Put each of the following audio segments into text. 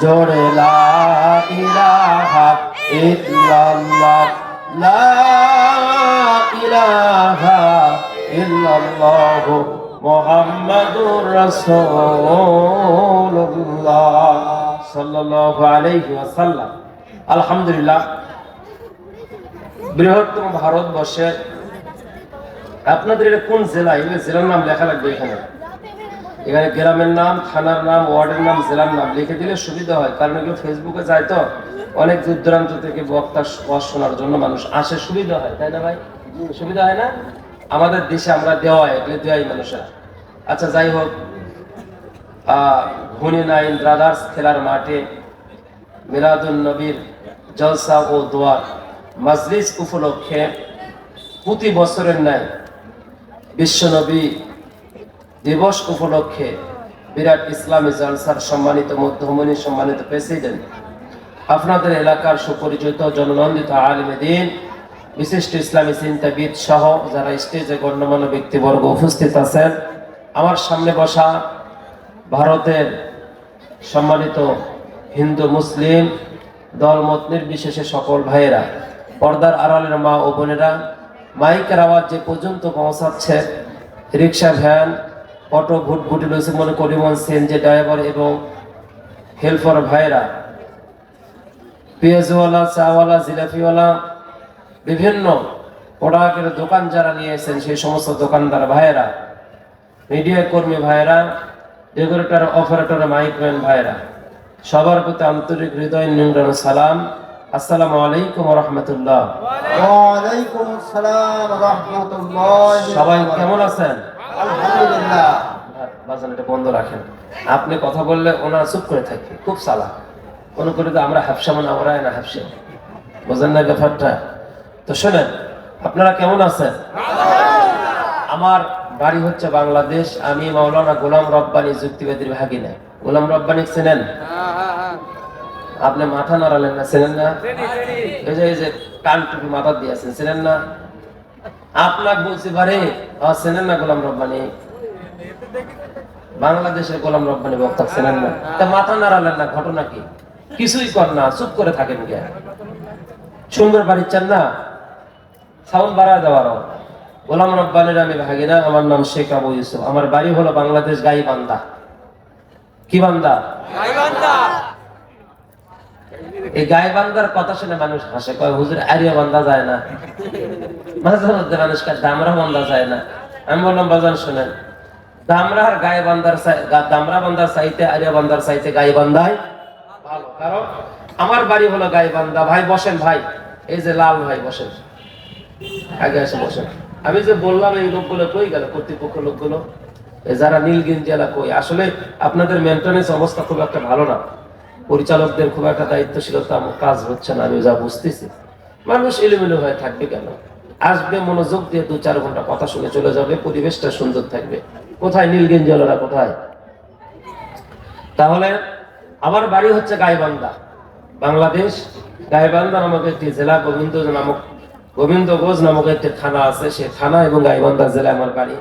জোরে লা ইলাহা ইল্লাল্লাহ, লা ইলাহা ইল্লাল্লাহ মুহাম্মাদুর রাসূলুল্লাহ সাল্লাল্লাহু আলাইহি ওয়াসাল্লাম। আলহামদুলিল্লাহ, বৃহত্তম ভারতবর্ষে আপনাদের এটা কোন জেলা? এই জেলার নাম লেখা লাগবে এখানে। এখানে গ্রামের নাম, থানার নাম, ওয়ার্ডের নাম, জেলার নাম লিখে দিলে সুবিধা হয়, কারণ এগুলো ফেসবুকে যায় তো অনেক দূর দূরান্ত থেকে বক্তার ওয়াজ শোনার জন্য মানুষ আসে, সুবিধা হয়, তাই না ভাই? সুবিধা হয় না? আমাদের দেশে আমরা দেওয়া এগুলো দেওয়াই মানুষের। আচ্ছা, যাই হোক, হুনাইন ব্রাদার্স খেলার মাঠে মিলাদুন নবীর জলসা ও দোয়া মাজলিস উপলক্ষে প্রতি বছরের ন্যায় বিশ্বনবী দিবস উপলক্ষে বিরাট ইসলামী জলসার সম্মানিত মধ্যমণি, সম্মানিত প্রেসিডেন্ট, আপনাদের এলাকার সুপরিচিত জননন্দিত আলেমে দ্বীন, বিশিষ্ট ইসলামী চিন্তাবিদ সহ যারা স্টেজে গণ্যমান্য ব্যক্তিবর্গ উপস্থিত আছেন, আমার সামনে বসা ভারতের সম্মানিত হিন্দু মুসলিম দলমত নির্বিশেষে সকল ভাইয়েরা, পর্দার আড়ালের মা ও বোনেরা, মাইকের আওয়াজ যে পর্যন্ত পৌঁছাচ্ছে, রিক্সা, ভ্যান, অটো, ভুটভুটি লইছে মনে করিমন, সিএনজি ড্রাইভার এবং হেল্পার ভাইয়েরা, পেঁয়াজওয়ালা, চাওয়ালা, জিলাপিওয়ালা, বিভিন্ন প্রোডাক্টের দোকান যারা নিয়েছেন সেই সমস্ত দোকানদার ভাইয়েরা, মিডিয়া কর্মী ভাইয়েরা, ডেকোরেটর, অপারেটর, মাইকম্যান ভাইয়েরা, সবার প্রতি আন্তরিক হৃদয় নিংড়ানো সালাম। আসসালামু আলাইকুম ওয়া রাহমাতুল্লাহ। ওয়া আলাইকুম আসসালাম ওয়া রাহমাতুল্লাহ। সবাই কেমন আছেন? আলহামদুলিল্লাহ। বাজান এটা বন্ধ রাখেন, আপনি কথা বললে ওনারা চুপ করে থাকবে, খুব চালাক। মনে করি তো আমরা হাফসা, মানে আমরা না হাফসা, বোঝেন না ব্যাপারটা? তো শোনেন, আপনারা কেমন আছেন? আমার বাড়ি হচ্ছে বাংলাদেশ। আমি মাওলানা গোলাম রব্বানী যুক্তিবাদীর ভাগিনা। গোলাম রব্বানী চেনেন? আপনি মাথা নাড়ালেন না, চেনেন না? এই যে কান টুপি মাথা দিয়েছেন, চেনেন না? আপনাকে বলছি বারে, চেনেন না গোলাম রব্বানী? বাংলাদেশের গোলাম রব্বানী বক্তা চেনেন না? তা মাথা নাড়ালেন না, ঘটনা কি? কিছুই কর না, চুপ করে থাকেন কে? সুন্দর বাড়ি চান না? সাউন্ড বাড়ায় দেওয়ার। গোলাম রব্বানীর আমি ভাগিনা, আমার নাম শেখ আবু ইউসুফ। আমার বাড়ি হলো বাংলাদেশ গাইবান্ধা। কি বান্দা? গাইবান্ধা। এই গাইবান্ধার কথা শুনে মানুষ হাসে, কয় হুজুর আরিয়া বান্ধা যায় না, মাঝে মধ্যে মানুষকে দামরা বান্ধা যায় না। আমি বললাম বাজান শোনেন, দামরা আর গাইবান্ধার দামরা বান্ধার চাইতে আরিয়া বান্ধার চাইতে গাইবান্ধাই ভালো, কারণ আমার বাড়ি হলো গাইবান্ধা। ভাই বসেন, ভাই এই যে লাল ভাই বসেন, আগে এসে বসেন। আমি যে বললাম এই লোকগুলো কই গেল? কর্তৃপক্ষ লোকগুলো যারা নীলগিঞ্জ জেলা কই? আসলে আপনাদের মেনটেন্যান্স অবস্থা খুব একটা ভালো না, পরিচালকদের খুব একটা দায়িত্বশীলতা কাজ হচ্ছে না, আমি যা বুঝতেছি। মানুষ এলোমেলো হয়ে থাকবে কেন? আসবে, মনোযোগ দিয়ে 2-4 ঘন্টা কথা শুনে চলে যাবে, পরিবেশটা সুন্দর থাকবে। কোথায় নীলগিঞ্জ জেলারা, কোথায়? তাহলে আমার বাড়ি হচ্ছে গাইবান্ধা, বাংলাদেশ। গাইবান্ধা নামক একটি জেলা, গোবিন্দগঞ্জ নামক একটি থানা আছে, সেই থানা এবং গাইবান্ধা জেলায় আমার বাড়ি।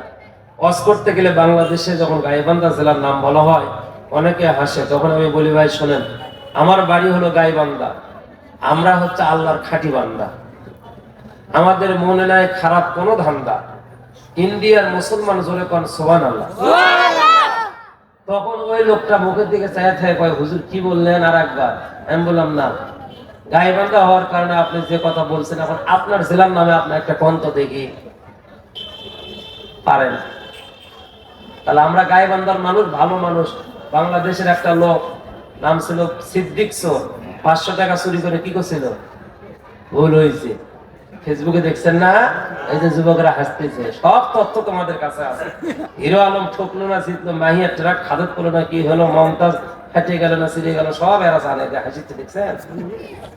ওয়াজ করতে গেলে বাংলাদেশে যখন গাইবান্ধা জেলার নাম বলা হয় অনেকে হাসে, তখন আমি বলি ভাই শোনেন, আমার বাড়ি হলো গাইবান্ধা, আমরা হচ্ছে আল্লাহর খাঁটি বান্দা, আমাদের মনে নাই খারাপ কোনো ধান্দা। ইন্ডিয়ার মুসলমান জোরে কোন সুবহানাল্লাহ। তখন ওই লোকটা মুখের দিকে চাইয়া থাকে, কয় হুজুর কি বললেন আর একবার? আমি বললাম না, গাইবান্ধা হওয়ার কারণে আপনি যে কথা বলছেন, এখন আপনার জেলার নামে আপনি একটা কন্ত দেখি পারেন? তাহলে আমরা গাইবান্ধার মানুষ, ভালো মানুষ। বাংলাদেশের একটা লোক নাম ছিল সিদ্দিক চোর, 500 টাকা চুরি করে কি করছিল? ভুল হয়েছে, ফেসবুকে দেখছেন না? এই যে যুবকরা হাসতেছে, সব তথ্য তোমাদের কাছে আছে। হিরো আলম ঠকলো না, জিতলো, মাহিয়া ট্রাক খাদত করলো না, কি হলো, মমতাজ ফেটে গেল না ছিঁড়ে গেল, সব এরা জানে। হাসিতে দেখছেন,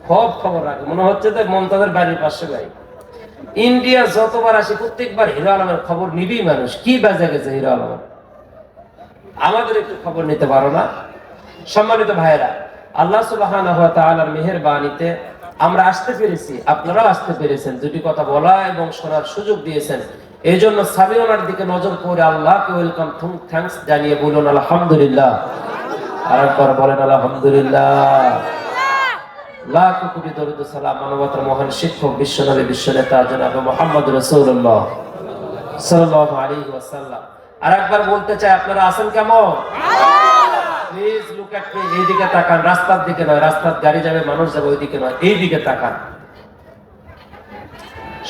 সব খবর রাখে। মনে হচ্ছে যে মমতাজের বাড়ির পাশে ভাই। ইন্ডিয়া যতবার আসি প্রত্যেকবার হিরো আলমের খবর নিবি মানুষ, কি বাজে গেছে হিরো আলমের। আমাদের একটু খবর নিতে পারো না? সম্মানিত ভাইয়েরা, আল্লাহ সুবহানাহু ওয়া তাআলার মেহেরবানিতে আমরা আসতে পেরেছি, আপনারাও আসতে পেরেছেন, দুটি কথা বলা এবং শোনার সুযোগ দিয়েছেন। এই জন্য সামিউনার দিকে নজর করে আল্লাহকে ওয়েলকাম, থ্যাঙ্কস জানিয়ে বলুন আলহামদুলিল্লাহ। আর একবার বলেন আলহামদুলিল্লাহ। লাখ কোটি দরুদ ও সালাম মানবতার মহান শিক্ষক বিশ্বনবী বিশ্বনেতা জনাব মুহাম্মদ রাসূলুল্লাহ সাল্লাল্লাহু আলাইহি ওয়াসাল্লাম। আর একবার বলতে চাই, আপনারা আছেন কেমন? Please look at me. এইদিকে তাকান, রাস্তার দিকে নয়। রাস্তার গাড়ি যাবে, মানুষ যাবে, ওইদিকে নয়, এইদিকে তাকান।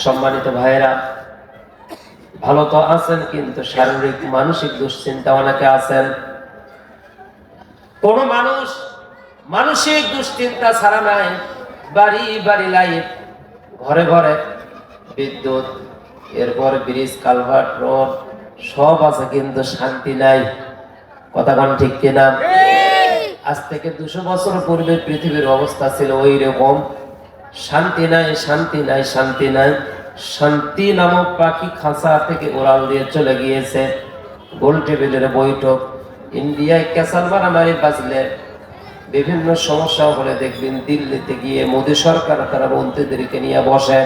সম্মানিত ভাইয়েরা, ভালো তো আছেন, কিন্তু শারীরিক মানসিক দুশ্চিন্তা অনেকে আছেন। কোন মানুষ মানসিক দুশ্চিন্তা ছাড়া নাই। বাড়ি বাড়ি লাইট, ঘরে ঘরে বিদ্যুৎ, এরপর ব্রিজ, কালভার্ট, রোড সব আছে, কিন্তু শান্তি নাই। কথা কোন ঠিক কিনা? আজ থেকে 200 বছর পূর্বে পৃথিবীর অবস্থা ছিল ওই রকম। শান্তি নাই, শান্তি নাই, শান্তি নাই। শান্তি নামক পাখি খাঁচা থেকে উড়াল দিয়ে চলে গিয়েছে। গোল টেবিলের বৈঠক, ইন্ডিয়ায় ক্যাসাল মারামারি বাজলে, বিভিন্ন সমস্যা হলে দেখবেন দিল্লিতে গিয়ে মোদী সরকার তারা মন্ত্রীদেরকে নিয়ে বসে।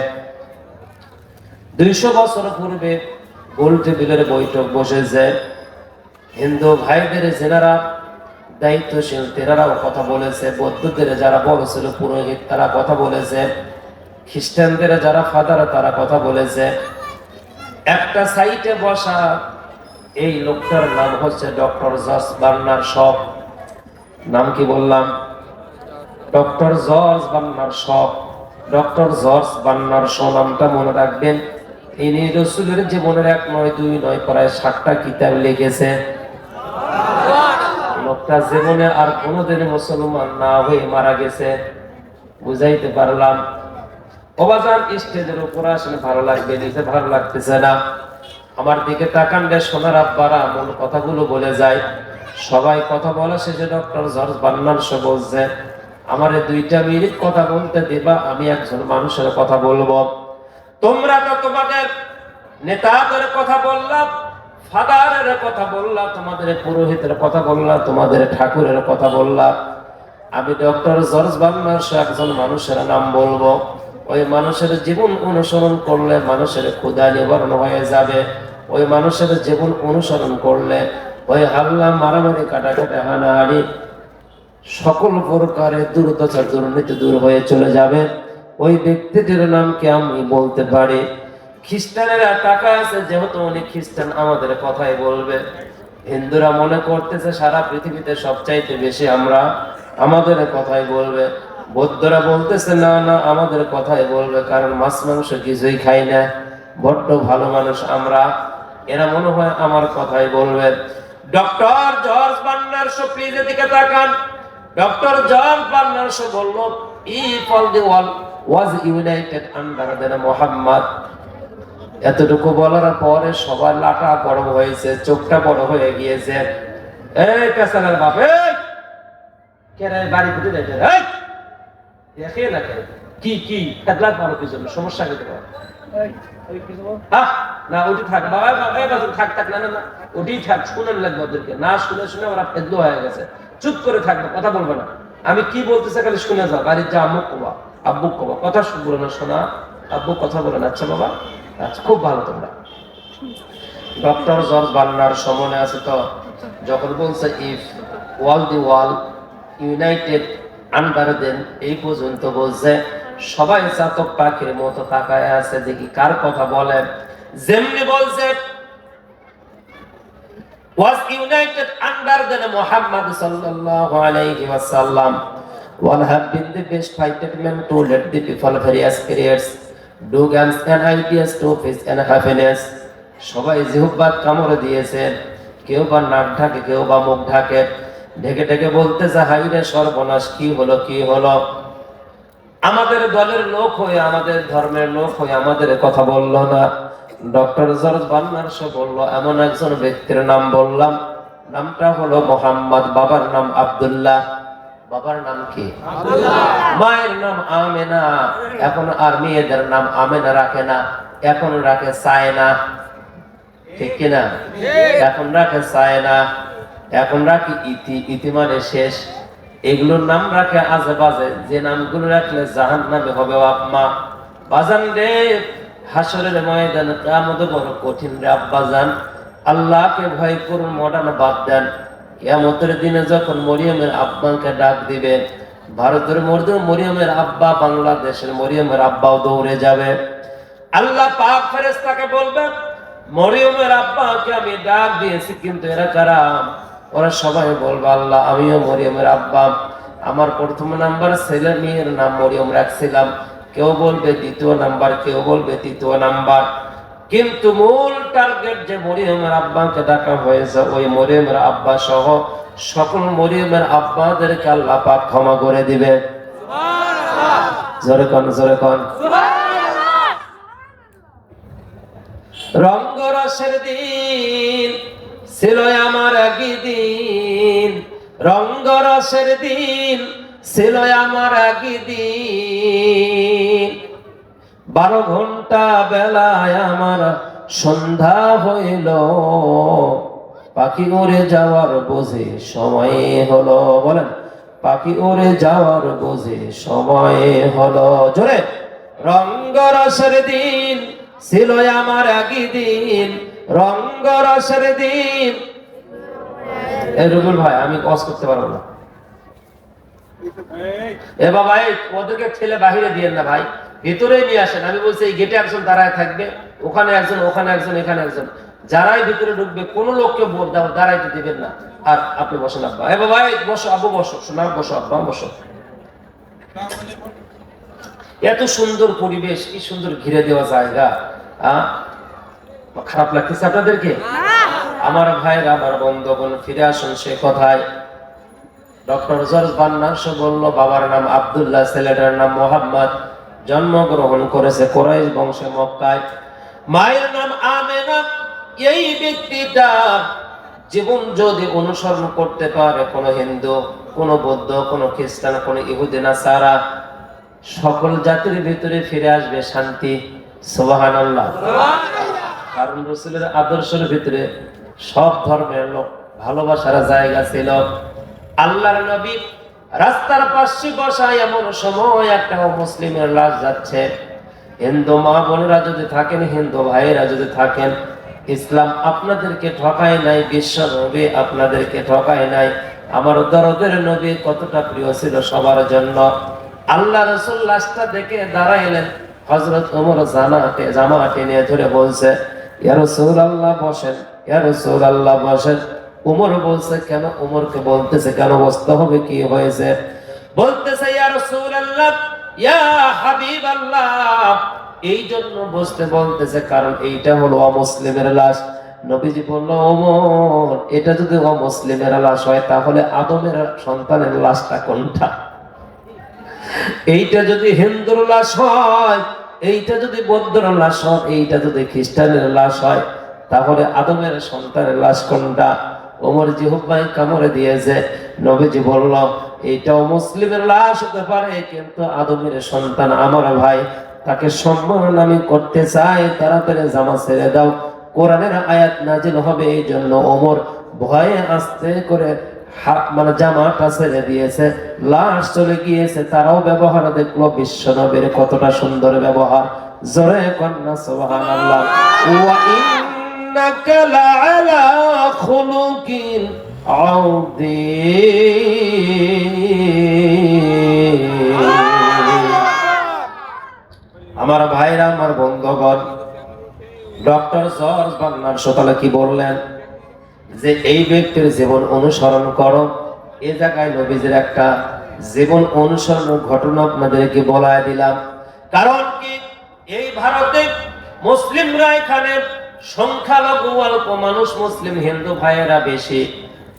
200 বছর পূর্বে গোল টেবিলের বৈঠক বসেছে। হিন্দু ভাইদের যেনারা দায়িত্বশীল তেনারাও কথা বলেছে, বৌদ্ধদের যারা বড় ছিল পুরোহিত তারা কথা বলেছে, খ্রিস্টানদের যারা ফাদার তারা কথা বলেছে। একটা সাইটে বসা এই লোকটার নাম হচ্ছে ডক্টর জর্জ বার্নার্ড শ। নাম কি বললাম? Doctor George Bernard Shaw. Doctor George Bernard Shaw নামটা মনে রাখবেন। ইনি রাসূলের জীবনের 1 নয় 2 নয় প্রায় 60টা কিতাব লিখেছে। লোকটা জীবনে আর কোনোদিন মুসলমান না হয়ে মারা গেছে। বুঝাইতে পারলাম? অবাজান স্টেজের উপর আসলে ভালো লাগবে, নিচে ভালো লাগতেছে না। আমার দিকে তাকান রে সোনার আব্বারা, মূল কথাগুলো বলে যায়। সবাই কথা বলা শেষে ডক্টর জর্জ বার্নার্ড শ বলছে, আমারে 2টা মিনিট কথা বলতে দিবা, আমি একজন মানুষের কথা বলবো। তোমরা তো তোমাদের নেতাদের কথা বললাম, ফাদারের কথা বললাম, তোমাদের পুরোহিতের কথা বললাম, তোমাদের ঠাকুরের কথা বললাম। আমি ডক্টর জর্জ বার্নার্ড শ একজন মানুষের নাম বলবো। ওই মানুষের জীবন অনুসরণ করলে মানুষের ক্ষুধা নিবারণ হয়ে যাবে। ওই মানুষের জীবন অনুসরণ করলে ওই হাল্লা, মারামারি, কাটাকাটি, হানাহানি, সকল প্রকারের দুর্দশা, দুর্নীতি দূর হয়ে চলে যাবে। ওই ব্যক্তিটির নামকে আমি বলতে পারি। খ্রিস্টানেরা টাকা আছে যেহেতু উনি খ্রিস্টান, আমাদের কথাই বলবে। হিন্দুরা মনে করতেছে সারা পৃথিবীতে সবচাইতে বেশি আমরা, আমাদের কথাই বলবে। বৌদ্ধরা বলতেছে না না, আমাদের কথাই বলবে, কারণ মাছ মাংস কিছুই খাই না, বড্ড ভালো মানুষ আমরা। এরা মনে হয় আমার কথাই বলবে। Doctor George Bernard Shaw, please এদিকে তাকান। ডক্টর জর্জ বার্নার্ড শ বলল, if all the world was united under the Muhammad। এতটুকু বলার পরে সবার লাটা বড় হয়েছে, চোখটা বড় হয়ে গিয়েছে। এই পেছনের বাপ, এই কেন বাড়ি ফুটে দেখে, এই দেখে না কেন? কি কি হেডলাইট মারো পিছনে, সমস্যা কি তোমার? না ওটি থাক বাবা, থাক থাক, না না না ওটি থাক, শুনেন লাগবে ওদেরকে। না শুনে শুনে ওরা ফেদলো হয়ে গেছে। চুপ করে থাকবে, কথা বলবে না। আমি কি বলতেছে খালি শুনে যাও। বাড়ির যা আম্মু কবা, আব্বু কবা, কথা বলে না শোনা, আব্বু কথা বলে না। আচ্ছা বাবা, আচ্ছা খুব ভালো তোমরা। ডক্টর জর্জ বার্নার্ড শ মনে আছে তো, যখন বলছে if wall the wall united under then, এই পর্যন্ত বলছে। সবাই চাতক পাখির মতো তাকায় আছে, দেখি কার কথা বলেন। যেমনি বলছে was united under the Muhammad sallallahu alayhi wa sallam, one have been the best fighted men to let the people various periods do games and ideas to peace and happiness। সবাই জিহ্বার কামড় দিয়েছে, কেউ বা নাক ঢাকে, কেউ বা মুখ ঢাকে, ঢেকে ঢেকে বলতেছে হাই রে সর্বনাশ, কি হলো কি হলো। আমাদের দলের লোক হয়ে, আমাদের ধর্মের লোক হয়ে আমাদের কথা বললো না। ডক্টর জর্জ বার্নার্ড শ বলল, এমন একজন ব্যক্তির নাম বললাম, নামটা হলো মোহাম্মদ। বাবার নাম আব্দুল্লাহ। বাবার নাম কি? মায়ের নাম আমেনা। এখন আর মেয়েদের নাম আমেনা রাখে না, এখন রাখে সায়না। ঠিক কিনা? এখন রাখে সায়না, এখন রাখি ইতি। ইতি মানে শেষ। এগুলোর নাম রাখে আজে বাজে, যে নামগুলো রাখলে জাহান্নামে হবে আম্মা। বাজান রে, হাসরের ময়দান কিয়ামত বড় কঠিন রে আব্বাজান। আল্লাহকে ভয় করুন, মডার্ন বাদ দেন। কিয়ামতের দিনে যখন মরিয়মের আব্বাকে ডাক দিবে, ভারতের মরিয়মের আব্বা বাংলাদেশের মরিয়মের আব্বাও দৌড়ে যাবে। আল্লাহ পাক ফেরেশতাকে বলবে, মরিয়মের আব্বাকে আমি ডাক দিয়েছি, কিন্তু এরা কারা? ওরা সবাই বলবে, আল্লাহ আমিও মরিয়মের আব্বা, আমার প্রথম নাম্বার ছেলে মেয়ের নাম মরিয়ম রাখছিলাম। কেউ বলবে দ্বিতীয় নাম্বার, কেউ বলবে তৃতীয় নাম্বার, কিন্তু মূল টার্গেট যে মরিয়মের আব্বাকে ডাকা হয়েছে, ওই মরিয়মের আব্বা সহ সকল মরিয়মের আব্বাদেরকে আল্লাহ পাক ক্ষমা করে দিবে। জোরে কোন, জোরে কোন। রঙ্গরসের দিন ছিল আমার আগি দিন, রঙ্গরসের দিন ছিল আমার আগি দিন, 12 ঘন্টা বেলায় আমার সন্ধ্যা হইল, পাখি উড়ে যাওয়ার বোঝে সময় হলো। বলেন, পাখি উড়ে যাওয়ার বোঝে সময় হলো। জোরে, রঙ্গরসের দিন ছিল আমার আগি দিন, রঙ্গরসের দিন। এই রুবুল ভাই, আমি কস করতে পারবো না। এ বাবা, ওদেরকে ঠেলে বাহিরে দিয়েন না ভাই, ভিতরে নিয়ে আসেন। আমি বলছি এই গেটে একজন দাঁড়ায় থাকবে, ওখানে একজন, ওখানে একজন, এখানে একজন, যারাই ভিতরে ঢুকবে কোন লোককে দাঁড়াইতে দিবেন না। আর আপনি বসেন আব্বা। এ বাবা, বসো আব্বু, বসো শোনা, বসো আব্বা, বসো। এত সুন্দর পরিবেশ, কি সুন্দর ঘিরে দেওয়া জায়গা। খারাপ লাগতেছে আপনাদেরকে? আমার ভাইরা, আমার বন্ধুগণ, ফিরে আসুন সে কথায়। ডক্টর জর্জ বার্নার্স বলল, বাবার নাম আব্দুল্লাহ, ছেলেটার নাম মোহাম্মদ, জন্মগ্রহণ করেছে কুরাইশ বংশে মক্কায়, মায়ের নাম আমেনা। এই ব্যক্তিটা জীবন যদি অনুসরণ করতে পারে, কোন হিন্দু, কোন বৌদ্ধ, কোন খ্রিস্টান, কোন ইহুদি নাসারা, সকল জাতির ভিতরে ফিরে আসবে শান্তি। সুবহানাল্লাহ। কারণ রাসূলের আদর্শের ভিতরে সব ধর্মের লোক ভালোবাসার জায়গা ছিল। আল্লাহর নবী রাস্তার পাশে বসা এমন সময় একটা মুসলিমের লাশ যাচ্ছে। হিন্দু মা বোনেরা যদি থাকেন, হিন্দু ভাইয়েরা যদি থাকেন, ইসলাম আপনাদেরকে ঠকায় নাই, বিশ্ব নবী আপনাদেরকে ঠকায় নাই। আমার দরদের নবী কতটা প্রিয় ছিল সবার জন্য। আল্লাহ রাসূল লাশটা দেখে দাঁড়াইলেন। হযরত ওমর জামা টেনে ধরে বলছে, ইয়া রাসূলুল্লাহ বসেন, ইয়া রাসূলুল্লাহ বসেন। ওমর বলছে, কেন? ওমরকে বলতেছে, কেন বসতে হবে, কি হয়েছে? বলতেছে, ইয়া রাসূলুল্লাহ, ইয়া হাবিবাল্লাহ, এই জন্য বসতে বলতেছে কারণ এইটা হলো অমুসলিমের লাশ। নবীজি বলল, ওমর, এটা যদি অমুসলিমের লাশ হয়, তাহলে আদমের সন্তানের লাশটা কোনটা? এইটা যদি হিন্দুর লাশ হয়, এইটা যদি বৌদ্ধর লাশ হয়, এইটা যদি খ্রিস্টানের লাশ হয়, তাহলে আদমের সন্তানের লাশ কোনটা? ওমর জিহ্বায় কামড়ে দিয়েছে। নবীজি বলল, এইটাও মুসলিমের লাশ হতে পারে, কিন্তু আদমের সন্তান আমার ভাই, তাকে সম্মান আমি করতে চাই, তাড়াতাড়ি জামা ছেড়ে দাও। কোরআনের আয়াত নাজিল হবে, এই জন্য ওমর ভয়ে আস্তে করে মানে জামাটা ছেড়ে দিয়েছে। লাশ চলে গিয়েছে, তারাও ব্যবহার দেখলো বিশ্ব নবীর কতটা সুন্দর ব্যবহার। জোরে কন্যা সুবহানাল্লাহ। ওয়া ইন্নাকা লাআলা খুলুকিন আযীম। আমার ভাইরা, আমার বন্ধুগণ, ডক্টর জর্জ বার্নার্স তাহলে কি বললেন? যে এই ব্যক্তির জীবন অনুসরণ করো। এই জায়গায় নবীজির একটা জীবন অনুসরণের ঘটনা আপনাদেরকে বলায় দিলাম। কারণ কি, এই ভারতে মুসলিমরা এখানে সংখ্যালঘু অল্প মানুষ, মুসলিম হিন্দু ভাইয়েরা বেশি।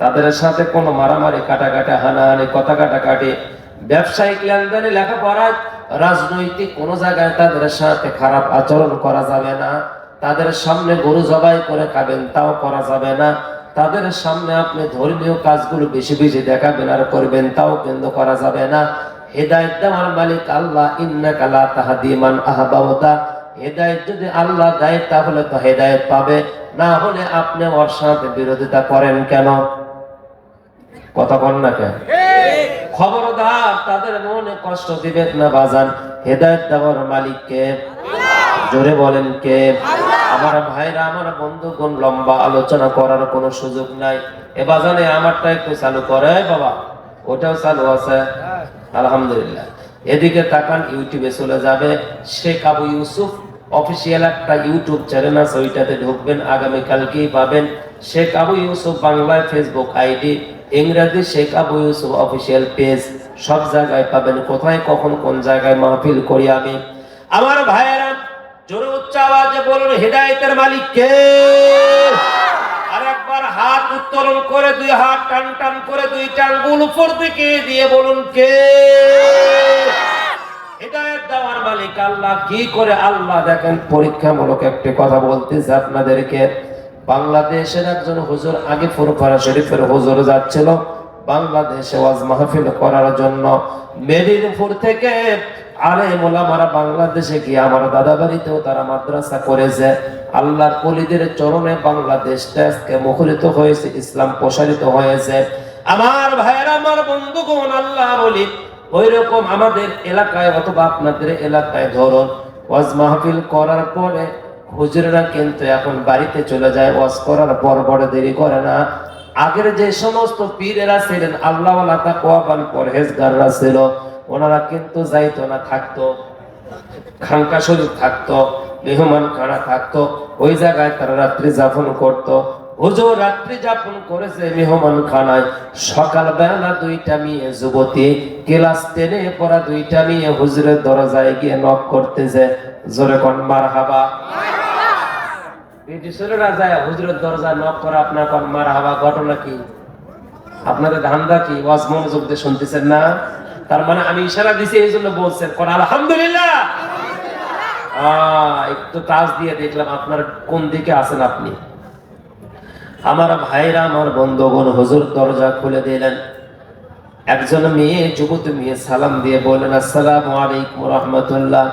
তাদের সাথে কোনো মারামারি, কাটাকাটি, হানাহানি, কথা কাটাকাটি, ব্যবসায়িক লেনদেনে, লেখাপড়া, রাজনৈতিক কোনো জায়গায় তাদের সাথে খারাপ আচরণ করা যাবে না। তাদের সামনে গরু জবাই করে খাবেন, তাও করা যাবে না। তাদের সামনে আপনি ধর্মীয় কাজগুলো বেশি বেশি দেখাবেন আর করবেন, তাও কিন্তু করা যাবে না। হেদায়েত দেওয়ার মালিক আল্লাহ, ইন্নাকা লা তাহদি মান আহবাবতা। হেদায়েত যদি আল্লাহ দেয়, তাহলে তো হেদায়েত পাবে, না হলে আপনি ওর সাথে বিরোধিতা করেন কেন? কথা বল না কেন? খবরদার, তাদের মনে কষ্ট দিবেন না বাজান। হেদায়েত দেওয়ার মালিক কে? জোরে বলেন কে? আমার ভাইরা, আমার বন্ধুগণ, লম্বা আলোচনা করার কোনো সুযোগ নাই। এ বাজানে আমারটা একটু চালু করে বাবা, ওটাও চালু আছে আলহামদুলিল্লাহ। এদিকে তাকান, ইউটিউবে চলে যাবে, শেখ আবু ইউসুফ অফিসিয়াল একটা ইউটিউব চ্যানেল আছে, ওইটাতে ঢুকবেন, আগামীকালকেই পাবেন। শেখ আবু ইউসুফ বাংলায় ফেসবুক আইডি, ইংরেজি শেখ আবু ইউসুফ অফিসিয়াল পেজ, সব জায়গায় পাবেন কোথায় কখন কোন জায়গায় মাহফিল করি আমি। আমার ভাইয়েরা, জোরে উচ্চ আওয়াজে বলুন, হেদায়েতের মালিক কে? আর একবার হাত উত্তোলন করে, দুই হাত টান টান করে দুইটা আঙ্গুল উপর দিকে দিয়ে বলুন, কে? হেদায়েত দেওয়ার মালিক আল্লাহ। কি করে আল্লাহ? দেখেন, পরীক্ষামূলক একটি কথা বলতেছে আপনাদেরকে। বাংলাদেশের একজন হুজুর আগে ফুরফুরা শরীফের হুজুর যাচ্ছিল বাংলাদেশে ওয়াজ মাহফিল করার জন্য। মেদিনীপুর থেকে আলেম ওলামারা বাংলাদেশে গিয়ে, আমার দাদা বাড়িতেও তারা মাদ্রাসা করেছে। আল্লাহর ওলিদের চরণে বাংলাদেশটা আজকে মুখরিত হয়েছে, ইসলাম প্রসারিত হয়েছে। আমার ভাইয়েরা, আমার বন্ধুগণ, আল্লাহর ওলি ওই রকম আমাদের এলাকায় অথবা আপনাদের এলাকায় ধরুন ওয়াজ মাহফিল করার পরে হুজুরেরা কিন্তু এখন বাড়িতে চলে যায়, ওয়াজ করার পর বড় দেরি করে না। আগের যে সমস্ত পীরেরা ছিলেন, আল্লাহওয়ালা তাকওয়াবান পরহেজগাররা ছিল, ওনারা কিন্তু যাইতো না, থাকতো খানকা শরীফ, থাকতো মেহমান খানা, থাকতো ওই জায়গায় তারা রাত্রি যাপন করতো। হুজুর রাত্রি যাপন করেছে মেহমান খানায়। সকালবেলা দুইটা মেয়ে যুবতী ক্লাস 10-এ পড়া দুইটা মেয়ে হুজুরের দরজায় গিয়ে নক করতেছে। জোরে কোন মারহাবা। ছেলেরা যায় হুজুরের দরজায় নক করা, আপনার কোন মারহাবা। ঘটনা কি? আপনাদের ধান্দা কি? ওয়াজ মনোযোগ দিয়ে শুনতেছেন না? তার মানে আমি ইশারা দিছি, এই জন্য বলছেন কোন আলহামদুলিল্লাহ। একটু কাজ দিয়ে দেখলাম আপনার কোন দিকে আছেন আপনি। আমার ভাইরা, আমার বন্ধুগণ, হুজুর দরজা খুলে দিলেন। একজন মেয়ে, যুবতী মেয়ে সালাম দিয়ে বললেন, আসসালামু আলাইকুম রাহমাতুল্লাহ।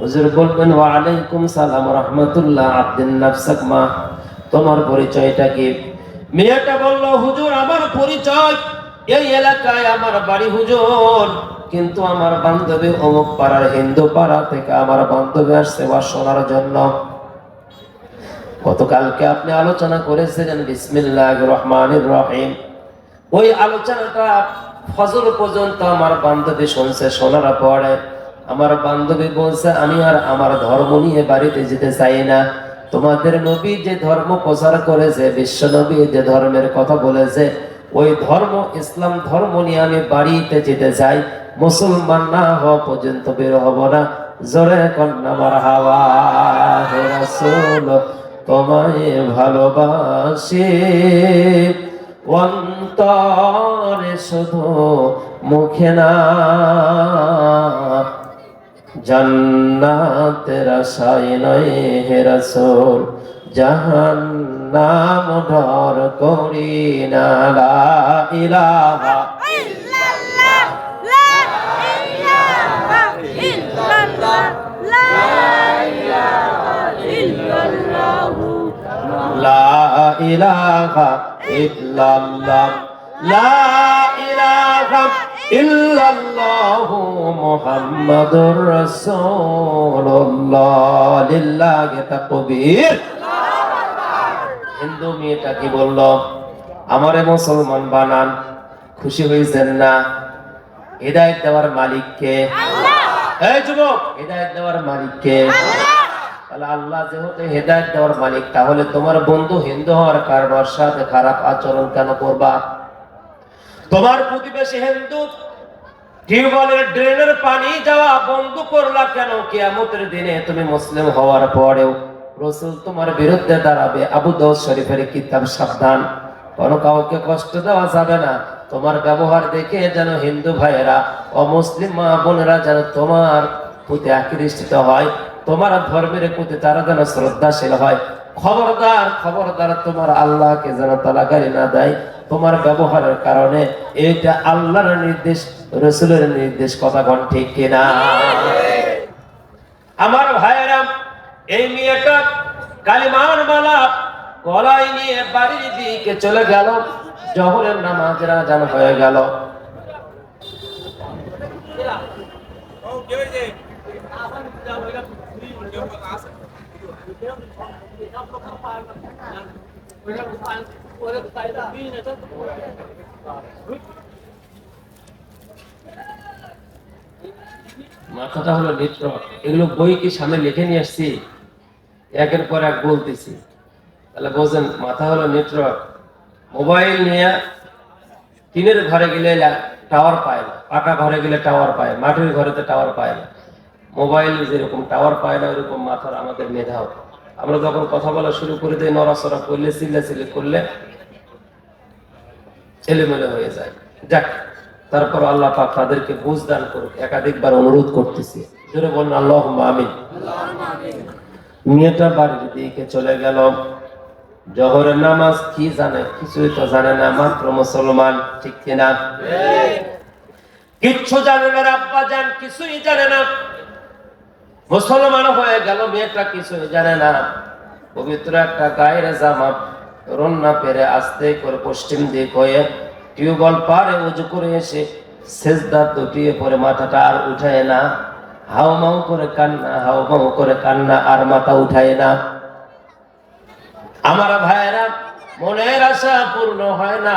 হুজুর বলবেন, ওয়া আলাইকুম সালাম রাহমাতুল্লাহ। আব্দুন নাফসাক মা, তোমার পরিচয়টা কি? মেয়েটা বলল, হুজুর আমার পরিচয় এই এলাকায় আমার বাড়ি হুজুর, কিন্তু আমার বান্ধবী অমুক পাড়ার হিন্দু পাড়া থেকে আমার বান্ধবী আসছে ওয়াজ শোনার জন্য। গতকালকে আপনি আলোচনা করেছিলেন বিসমিল্লাহির রহমানির রহিম, ওই আলোচনাটা ফজর পর্যন্ত আমার বান্ধবী শুনছে। শোনার পরে আমার বান্ধবী বলছে, আমি আর আমার ধর্ম নিয়ে বাড়িতে যেতে চাই না। তোমাদের নবী যে ধর্ম প্রচার করেছে, বিশ্ব নবী যে ধর্মের কথা বলেছে, ওই ধর্ম ইসলাম ধর্ম নিয়ে আমি বাড়িতে যেতে চাই। মুসলমান না হওয়া পর্যন্ত বের হব না। জোরে কন্যা মারহাবা। হে রাসূল, তোমায় ভালোবাসি অন্তরে, শুধু মুখে না। জান্নাতের আশায় নয় হে রাসূল, জাহান্নাম ডর করি না। লা ইলাহা ইল্লাল্লাহ, লা ইলাহা ইল্লাল্লাহ, লা ইলাহা ইল্লাল্লাহ, লা ইলাহা ইল্লাল্লাহ, লা ইলাহা ইল্লাল্লাহ, মুহাম্মাদুর রাসূলুল্লাহ। লিল্লাহি তাকবীর। হিন্দু মেয়েটা কি বলল? আমারে মুসলমান বানান। খুশি হয়েছেন না? হিদায়াত দেওয়ার মালিক কে? আল্লাহ। এই যুবক, হিদায়াত দেওয়ার মালিক কে? আল্লাহ। তাহলে আল্লাহ যেহেতু হিদায়াত দেওয়ার মালিক, তাহলে তোমার বন্ধু হিন্দু হওয়ার কারণের সাথে খারাপ আচরণ কেন করবা? তোমার প্রতিবেশী হিন্দু, টিউবওয়েলের ড্রেনের পানি যাওয়া বন্ধ করলা কেন? কিয়ামতের দিনে তুমি মুসলিম হওয়ার পরেও রাসূল তোমার বিরুদ্ধে দাঁড়াবে। আবু দাউদ শরীফের কিতাব। সাবধান, কোনো কাউকে কষ্ট দেওয়া যাবে না। তোমার ব্যবহার দেখে যেন হিন্দু ভাইয়েরা, অমুসলিম মা বোনেরা যেন তোমার প্রতি আকৃষ্ট হয়, তোমার ধর্মের প্রতি তারা যেন শ্রদ্ধাশীল হয়। খবরদার, খবরদার, তোমার আল্লাহকে যেন তালাগারি না দেয় তোমার ব্যবহারের কারণে। এইটা আল্লাহর নির্দেশ, রাসূলের নির্দেশ। কথা কোন ঠিক কিনা? আমার ভাইয়েরা, এই মেয়েটা কালিমার মালা গলায় নিয়ে বাড়ির দিকে চলে গেল। জোহরের নামাজের আযান হয়ে গেল। মাথাটা হলো নেটওয়ার্ক। এগুলো বই কি সামনে লিখে নিয়ে আসছি, একের পর এক বলতেছি, তাহলে বোঝেন মাথা হলো নেটওয়ার্ক। মোবাইল নিয়ে টিনের ঘরে গেলে টাওয়ার পায় না, পাকা ঘরে গেলে টাওয়ার পায়, মাটির ঘরেতে টাওয়ার পায় না। মোবাইল যেরকম টাওয়ার পায় না, ওইরকম মাথার আমাদের মেধাও। আমরা যখন কথা বলা শুরু করে দিই, নড়াচড়া করলে, চিল্লাচিল্লি করলে এলোমেলো হয়ে যায়। যাক, তারপর আল্লাহ পাক তাদেরকে বুঝ দান করুক, একাধিকবার অনুরোধ করতেছি, জোরে বলুন আল্লাহুম্মা আমিন। মেয়েটা বাড়ির দিকে চলে গেল। জোহরের নামাজ কি জানে? কিছুই তো জানে না, মাত্র মুসলমান, ঠিক কিনা? কিচ্ছু জানে না, আব্বা জান কিছুই জানে না। মুসলমান হয়ে গেল, মেয়েটা কিছুই জানে না। পবিত্র একটা গায়ের জামা রন্না পেরে আস্তে করে পশ্চিম দিক হয়ে টিউবওয়েল পারে উজু করে এসে সেজদা দুটিয়ে পরে মাথাটা আর উঠায় না, হাউমাউ করে কান্না, হাউমাউ করে কান্না, আর মাথা উঠায় না। আমার ভাইয়েরা, মনের আশা পূর্ণ হয় না,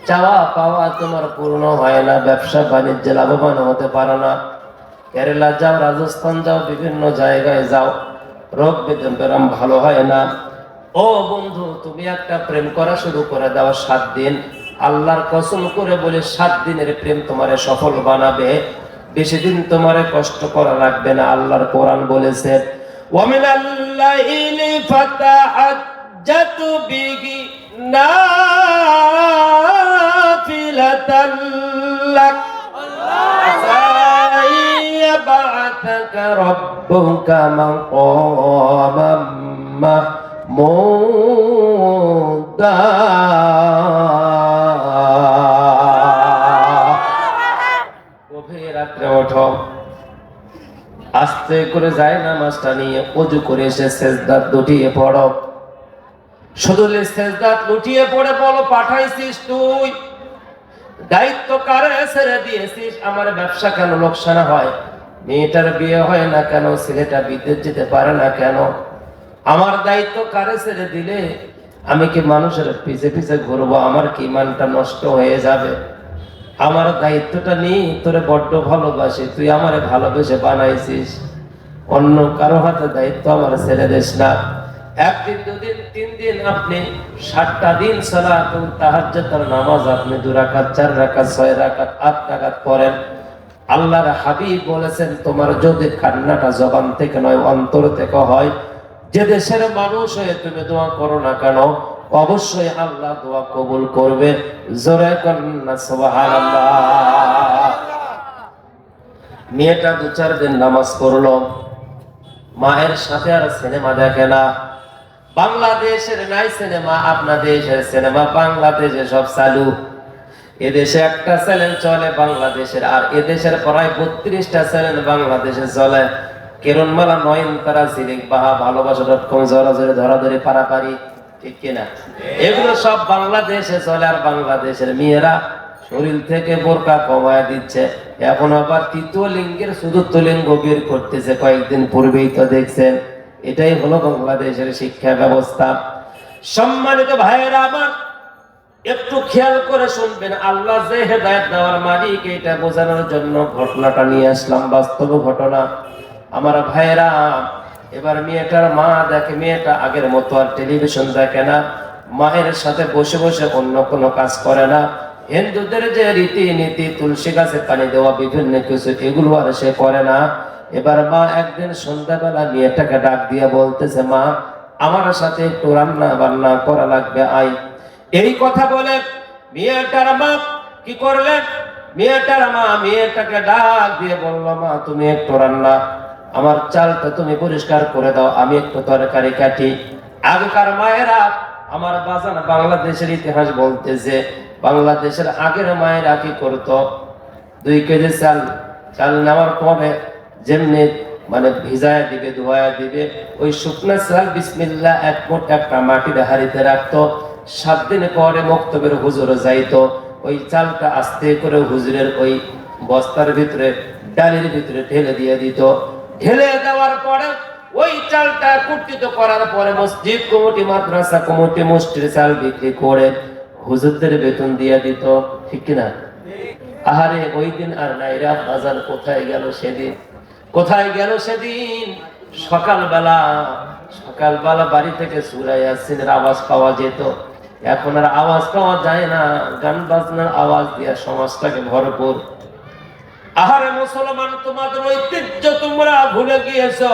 চাওয়া পাওয়া তোমার পূর্ণ হয় না, ব্যবসা বাণিজ্যে লাভবান হতে পারো না। কেরালা যাও, রাজস্থান যাও, বিভিন্ন জায়গায় যাও, রোগ বেদম ভালো হয় না। ও বন্ধু, তুমি একটা প্রেম করা শুরু করে দাও, 7 দিন, আল্লাহর কসম করে বলে 7 দিনের প্রেম তোমারে সফল বানাবে। বেশি দিন তোমারে কষ্ট করা লাগবে না। আল্লাহর কোরআন বলেছে, ওয়ামিনাল লাইলি ফাতাহাজ্জাতু বিহি নাফিলাতাল লাক ইয়াবআতাকা রাব্বুকা মাকামান মাহমুদা। গভীর রাত্রে ওঠো, আস্তে করে যায় নামাজটা নিয়ে ওযু করে এসে সেজদা লুটিয়ে পড়ো। শুধু সেজদা লুটিয়ে পড়ে বলো, পাঠাইছিস তুই, দায়িত্ব কারে ছেড়ে দিয়েছিস? আমার ব্যবসা কেন লোকসান হয়? মেয়েটার বিয়ে হয় না কেন? ছেলেটা বিদেশ যেতে পারে না কেন? আমার দায়িত্ব কারে ছেড়ে দিলে? আমি কি মানুষের পিছে পিছে ঘুরবো? আমার কি ইমানটা নষ্ট হয়ে যাবে? আমার দায়িত্বটা নেই, তোরে বড্ড ভালোবাসি, তুই আমারে ভালোবেসে বানাইছিস, অন্য কারো হাতে দায়িত্ব আমার ছেড়ে দিস না। 1 দিন 2 দিন 3 দিন আপনি 7টা দিন সালাতুল তাহাজ্জুদের নামাজ আপনি 2 রাকাত 4 রাকাত 6 রাকাত 8 রাকাত পড়েন। আল্লাহর হাবিব বলেছেন, তোমার যদি কান্নাটা জবান থেকে নয় অন্তর থেকে হয়, যে দেশের মানুষ হয়ে তুমি দোয়া করো না কেন, অবশ্যই আল্লাহ দোয়া কবুল করবে। জোরে কন্না সুবহানাল্লাহ। মেয়েটা 2-4 দিন নামাজ পড়লো, মায়ের সাথে আর সিনেমা দেখে না। বাংলাদেশের নাই সিনেমা, আপনার দেশের সিনেমা বাংলাদেশে সব চালু। এদেশে একটা চ্যানেল চলে বাংলাদেশের, আর এদেশের প্রায় 32টা চ্যানেল বাংলাদেশে চলে। কেরণমালা, নয়নতারা, ঝিলিক বাহা, ভালোবাসা.com, জোরাজোরে, ধরাধরি, পারাপারি, ঠিক কিনা? এগুলো সব বাংলাদেশে চলে। আর বাংলাদেশের মেয়েরা শরীর থেকে বোরকা কমায় দিচ্ছে। এখন আবার তৃতীয় লিঙ্গের চতুর্থ লিঙ্গ বের করতেছে, কয়েকদিন পূর্বেই তো দেখছেন। এটাই হলো বাংলাদেশের শিক্ষা ব্যবস্থা। সম্মানিত ভাইয়েরা আমার, একটু খেয়াল করে শুনবেন, আল্লাহ যে হেদায়েত দেওয়ার মালিক, এটা বোঝানোর জন্য ঘটনাটা নিয়ে আসলাম, বাস্তব ঘটনা। আমার ভাইয়েরা, এবার মেয়েটার মা দেখে, মেয়েটা আগের মতো আর টেলিভিশন দেখে না, মায়ের সাথে বসে বসে অন্য কোনো কাজ করে না। হিন্দুদের যে রীতি নীতি, তুলসী গাছে পানি দেওয়া, বিভিন্ন কিছু, এগুলো আর সে করে না। এবার মা একদিন সন্ধ্যাবেলা মেয়েটাকে ডাক দিয়ে বলতেছে, মা আমার সাথে একটু রান্না বান্না করা লাগবে, আয়। এই কথা বলে মেয়েটার মা কি করলেন? মেয়েটার মা মেয়েটাকে ডাক দিয়ে বলল, মা তুমি একটু রান্না, আমার চালটা তুমি পরিষ্কার করে দাও, আমি একটু তরকারি কাটি। আগেকার মায়েরা, আমার বাজান বাংলাদেশের ইতিহাস বলতেছে, বাংলাদেশের আগের মায়েরা কি করতো? 2 কেজি চাল নেওয়ার পরে যেমনি মানে ভিজায় দিবে, ধোয়া দিবে, ওই শুকনা চাল বিসমিল্লাহ 1 মুঠ একটা মাটির হাড়িতে রাখতো। 7 দিন পরে মক্তবের হুজুরে যাইতো, ওই চালটা আস্তে করে হুজুরের ওই বস্তার ভিতরে, ডালির ভিতরে ঢেলে দিয়ে দিত। ঢেলে দেওয়ার পরে ওই চালটা কুটিত করার পরে মসজিদ কমিটি, মাদ্রাসা কমিটি মুষ্টির চাল বিক্রি করে হুজুরদের বেতন দিয়ে দিত, ঠিক কিনা? আহারে ওই দিন আর নাই রে বাজার, কোথায় গেল সেদিন, কোথায় গেল সেদিন? সকালবেলা বাড়ি থেকে সূরা ইয়াসিনের আওয়াজ পাওয়া যেত, এখন আর আওয়াজ পাওয়া যায় না, গান বাজনার আওয়াজ দিয়ে সমাজটাকে ভরপুর। আহারে মুসলমান, তোমাদের ঐতিহ্য তোমরা ভুলে গিয়েছো।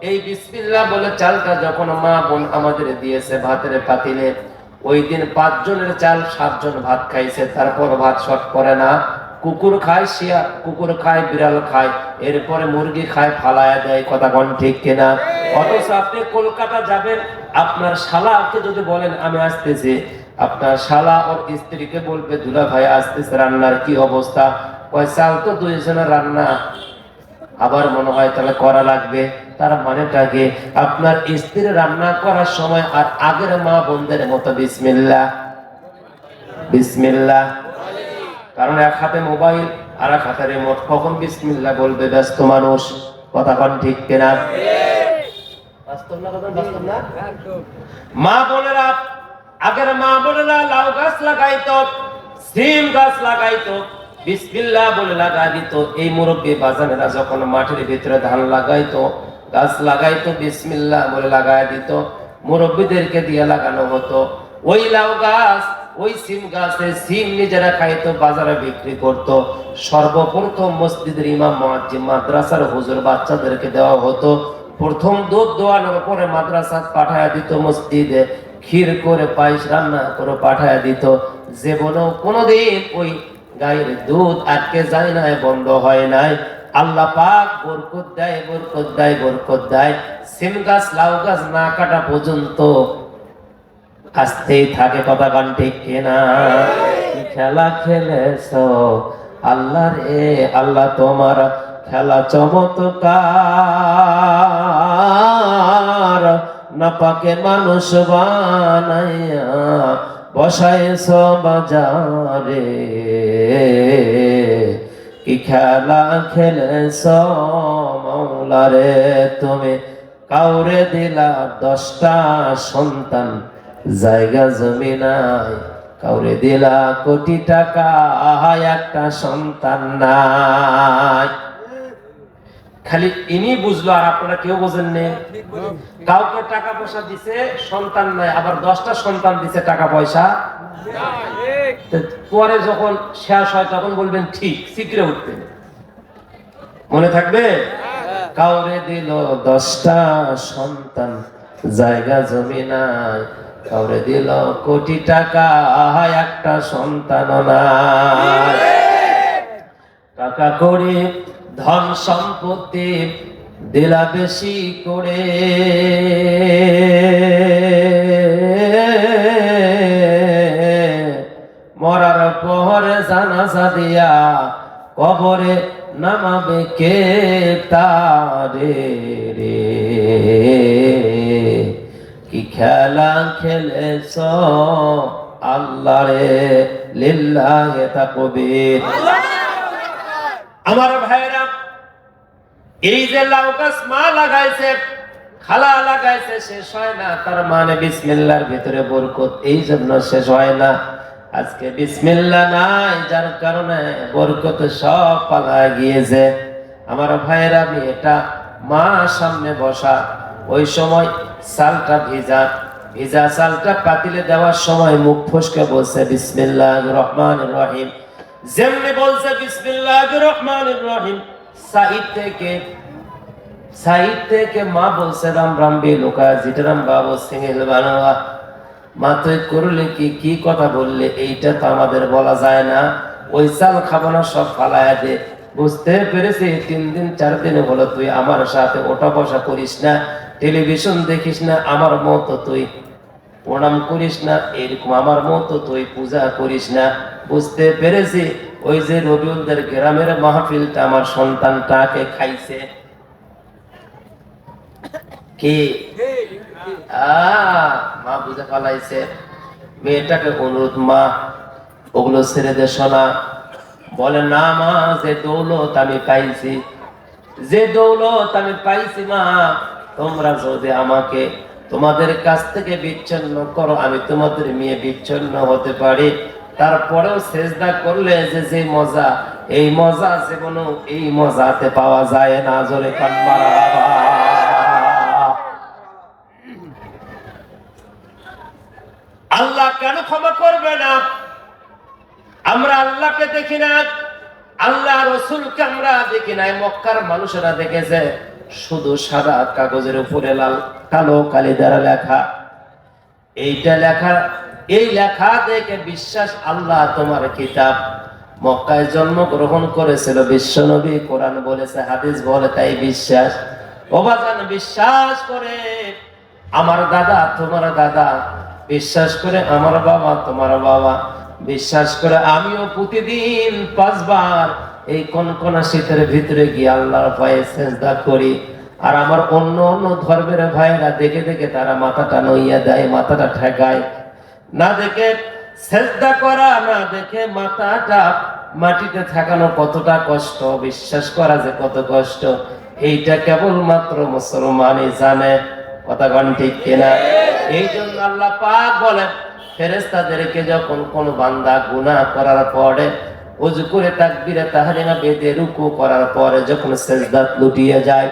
এই বিসমিল্লাহ বলে চালটা যখন মা বোন আমাদের দিয়েছে ভাতের পাতিলে, ওই দিন 5 জনের চাল 7 জন ভাত খাইছে, তারপর ভাত শর্ট করে না। কুকুর খায়, কুকুর খায়, বিড়াল খায়, এরপরে মুরগি খায়, ফালায়া দেয়, কথা কোন ঠিক কিনা? অথচ আপনি কলকাতা যাবেন, আপনার শালাকে যদি বলেন আমি আসতেছি, আপনার শালা ওর স্ত্রীকে বলবে দুলা ভাই আসতেছে, রান্নার কি অবস্থা? কয় চাল তো 2 জনের রান্না, আবার মনে হয় তাহলে করা লাগবে। তার মানেটা কি? আপনার স্ত্রী রান্না করার সময় আর আগের মা বোনদের মতো বিসমিল্লাহ বিসমিল্লাহ, কারণ এক হাতে মোবাইল আর এক হাতে রিমোট, কখন বিসমিল্লাহ বলবে ব্যস্ত মানুষ, কথা কোন ঠিক কিনা? বাস্তব না কথা, বাস্তব না? মা বোনেরা, আগের মা বোনেরা লাউ গাছ লাগাইতো, সিম গাছ লাগাইতো, বিসমিল্লাহ বলে লাগা দিত। এই মুরব্বী বাজানেরা যখন মাঠের ভিতরে ধান লাগাইতো, গাছ লাগাইতো, বিসমিল্লাহ বলে লাগাই দিত, মুরব্বীদেরকে দিয়ে লাগানো হতো। ওই লাউ গাছ, ওই সিম গাছে সিম নিজেরা খাইতো, বাজারে বিক্রি করত। সর্বপ্রথম মসজিদের ইমাম, মুয়াজ্জিম, মাদ্রাসার হুজুর বাচ্চাদেরকে দেওয়া হতো। প্রথম দুধ দোয়ানোর পরে মাদ্রাসা পাঠায়া দিত, মসজিদে ক্ষীর করে পায়েস রান্না করে পাঠায়া দিত। জীবনেও কোনোদিন ওই গায়ের দুধ আটকে যায় না, বন্ধ হয় নাই। আল্লাহ পাক বরকত দেয়, বরকত দেয়, বরকত দেয়। সিম গাছ, লাউ গাছ না কাটা পর্যন্ত আসতেই থাকে, কথা গান ঠিক কিনা? কি খেলা খেলেছো আল্লাহ রে আল্লাহ, তোমার খেলা চমৎকার, না পাকে মানুষ বানাইয়া বসাইছো বাজারে। কি খেলা খেলেছো মাওলা রে তুমি, কাউরে দিলা 10টা সন্তান, জায়গা জমি নাই, কাউরে দিলা কোটি টাকা, একটা সন্তান নাই। খালি ইনি বুঝলো আর আপনারা কেউ বোঝেন না। কাউকে টাকা পয়সা দিছে, সন্তান নাই, আবার 10টা সন্তান দিছে, টাকা পয়সা পরে যখন শেষ হয় তখন বলবেন ঠিক, সিকরে উঠবেন, মনে থাকবে? কাউরে দিল 10টা সন্তান, জায়গা জমি নাই, কাউরে দিল কোটি টাকা, একটা সন্তান নাই। টাকা করে ধন সম্পত্তি দিলা বেশি করে, মরার পরে জানাজা দিয়া কবরে নামাবে কে তারে রে। কি খেলা খেলেছ আল্লাহ রে, লিল্লাহি তাকবীর। আমার ভাইরা, এই যে লাউ গাছ মা লাগাইছে, খালা লাগাইছে, শেষ হয় না। তার মানে বিসমিল্লাহর ভিতরে বরকত, এই জন্য শেষ হয় না। আজকে বিসমিল্লাহ নাই, যার কারণে বরকত সব পালা গিয়েছে। আমার ভাইরা, আমি এটা মা সামনে বসা, ওই সময় চালটা ভিজা, ভিজা চালটা পাতিলে দেওয়ার সময় মুখ ফসকে বলছে বিসমিল্লাহির রহমানির রহিম। যেমনি বলছে বিসমিল্লাহির রহমানির রহিম, সাইড থেকে মা বলছে রাম রাম বে লোকা জিটারাম বাবু সিংহেল বানোয়া। মা তুই করলে কি কথা বললে, এইটা তো আমাদের বলা যায় না, ওই চাল খাবো না, সব ফালায়া দে। বুঝতে পেরেছি 3 দিন 4 দিন হলো তুই আমার সাথে ওঠা বসা করিস না, টেলিভিশন দেখিস না, আমার মতো তুই প্রণাম করিস না, এরকম আমার মতো তুই পূজা করিস না। বুঝতে পেরেছি ওই যে রবিউলদের গ্রামের মাহফিলটা আমার সন্তানটাকে খাইছে। কে? মা বুঝে ফেলাইছে। মেয়েটাকে অনুরোধ, মা ওগুলো ছেড়ে দে শোনা। বলে না মা, যে দৌলত আমি পাইছি, যে দৌলত আমি পাইছি মা, তোমরা যদি আমাকে তোমাদের কাছ থেকে বিচ্ছিন্ন করো, আমি তোমাদের নিয়ে বিচ্ছিন্ন হতে পারি। তারপরেও সেজদা করলে যে মজা, এই মজা জীবনে এই মজাতে পাওয়া যায় না। জোরে কান মারহাবা। আল্লাহ কেন ক্ষমা করবে না? আমরা আল্লাহকে দেখি না, আল্লাহ রসুলকে আমরা দেখি নাই। মক্কার মানুষেরা দেখেছে শুধু সাদা কাগজের উপরে লাল কালো কালি দ্বারা লেখা। এইটা লেখা, এই লেখা দেখে বিশ্বাস আল্লাহ তোমার কিতাব। মক্কায় জন্মগ্রহণ করেছিল বিশ্বনবী, কোরআন বলেছে, হাদিস বলে, তাই বিশ্বাস। ওবাজান বিশ্বাস করে আমার দাদা তোমার দাদা, বিশ্বাস করে আমার বাবা তোমার বাবা, বিশ্বাস করে আমিও প্রতিদিন 5 বার এই কনকনা শীতের ভিতরে গিয়ে আল্লাহর ভয়ে সেজদা করি। আর আমার অন্য অন্য ধর্মের ভাইরা দেখে দেখে তারা মাথাটা নইয়া দেয়, মাথাটা ঠেকায়। না দেখে সেজদা করা, না দেখে মাথাটা মাটিতে ঠেকানো কতটা কষ্ট, বিশ্বাস করা যে কত কষ্ট, এইটা কেবলমাত্র মুসলমানই জানে। কথা কোন ঠিক কিনা? এই জন্য আল্লাহ পাক বলেন, ফেরেশতাদেরকে যখন কোন বান্দা গুনাহ করার পরে ওযু করে তাকবীরে তাহরিমা বেদে রুকু করার পরে যখন সিজদাত লুটিয়ে যায়,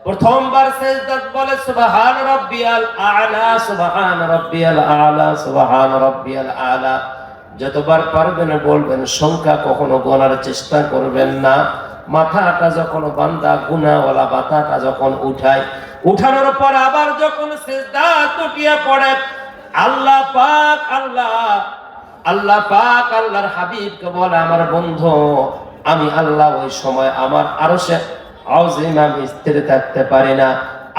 প্রথমবার সিজদাত বলে সুবহান রাব্বিয়াল আ'লা, সুবহান রাব্বিয়াল আ'লা, সুবহান রাব্বিয়াল আ'লা। যতবার পারবেন বলবেন, সংখ্যা কখনো গোনার চেষ্টা করবেন না। মাথাটা যখন বান্দা গুনাহওয়ালা মাথাটা যখন উঠায়, উঠানোর পর আবার যখন সিজদাত লুটিয়ে পড়ে, আল্লাহ পাক আল্লাহর হাবিবকে বলে, আমার বন্ধু আমি আল্লাহ ওই সময় আমার আরশে আযীম আমি স্থির থাকতে পারি না।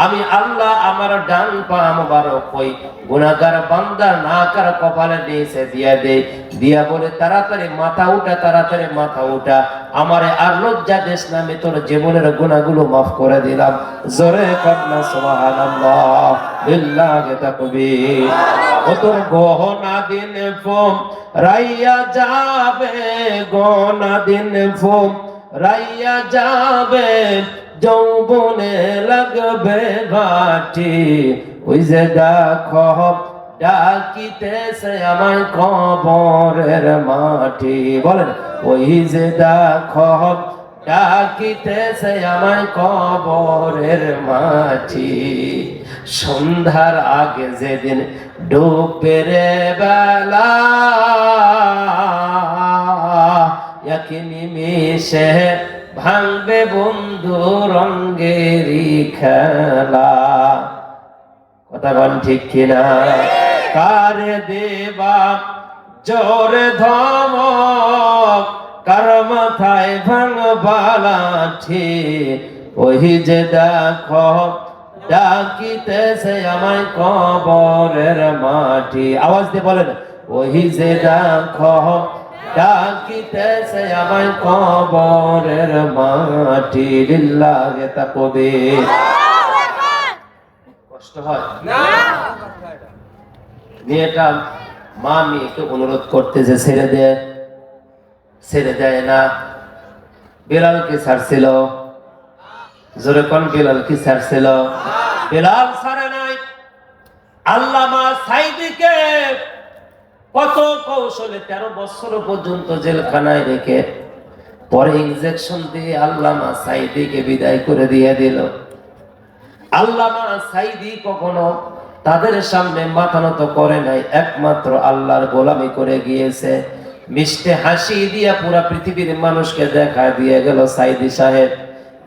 আমি আল্লাহ আমার ডান পা মোবারক ওই গুনাহগার বান্দা নাকার কপালে নিচে দিয়া দেই, দিয়া বলে, তাড়াতাড়ি মাথা উঠা, তাড়াতাড়ি মাথা উঠা, আমারে আর লজ্জা দেশ না, আমি তোর জীবনের গুনাহগুলো মাফ করে দিলাম। জোরে কান্না সুবহানাল্লাহ, লিল্লাহি তাকবীর। ও তোর গহনা দিন ফোম রাইয়া যাবে, গহনা দিন ফোম রাইয়া যাবে, যৌবনে লাগবে ভাটি, ওই যে দেখো ডাকিতেছে আমায় কবরের মাটি। বলেন, ওই যে দেখো ডাকিতেছে আমায় কবরের মাটি। সন্ধ্যার আগে যেদিন ডুববে রে বেলা, এক নিমিষে ভাঙবে বন্ধু রঙ্গেরি খেলা। কথা বল ঠিক কিনা? কারে দেবা জোরে ধমক, কার মাথায় ভাঙবা লাঠি, ওই যে দেখো ডাকিতেছে আমায় কবরের মাটি। আওয়াজ দিয়ে বলেন, ওই যে দেখো ডাকিতেছে আমায় কবরের মাটি। লিল্লাহি তাকবীর। কষ্ট হয় না? মেয়েটা মা মেয়েকে অনুরোধ করতেছে ছেড়ে দে, ছেড়ে দেয় না। বেলালকে ছাড়ছিল, জোরে কোন বেলালকে ছাড়ছিল? বেলাল ছাড়ে নাই। আল্লামা সাঈদীকে কত কৌশলে 13 বছর পর্যন্ত জেলখানায় রেখে পরে ইনজেকশন দিয়ে আল্লামা সাঈদীকে বিদায় করে দিয়ে দিল। আল্লামা সাঈদী কখনো তাদের সামনে মাথা নত করে নাই, একমাত্র আল্লাহর গোলামি করে গিয়েছে। মিষ্টি হাসি দিয়া পুরা পৃথিবীর মানুষকে দেখা দিয়ে গেল, সাঈদী সাহেব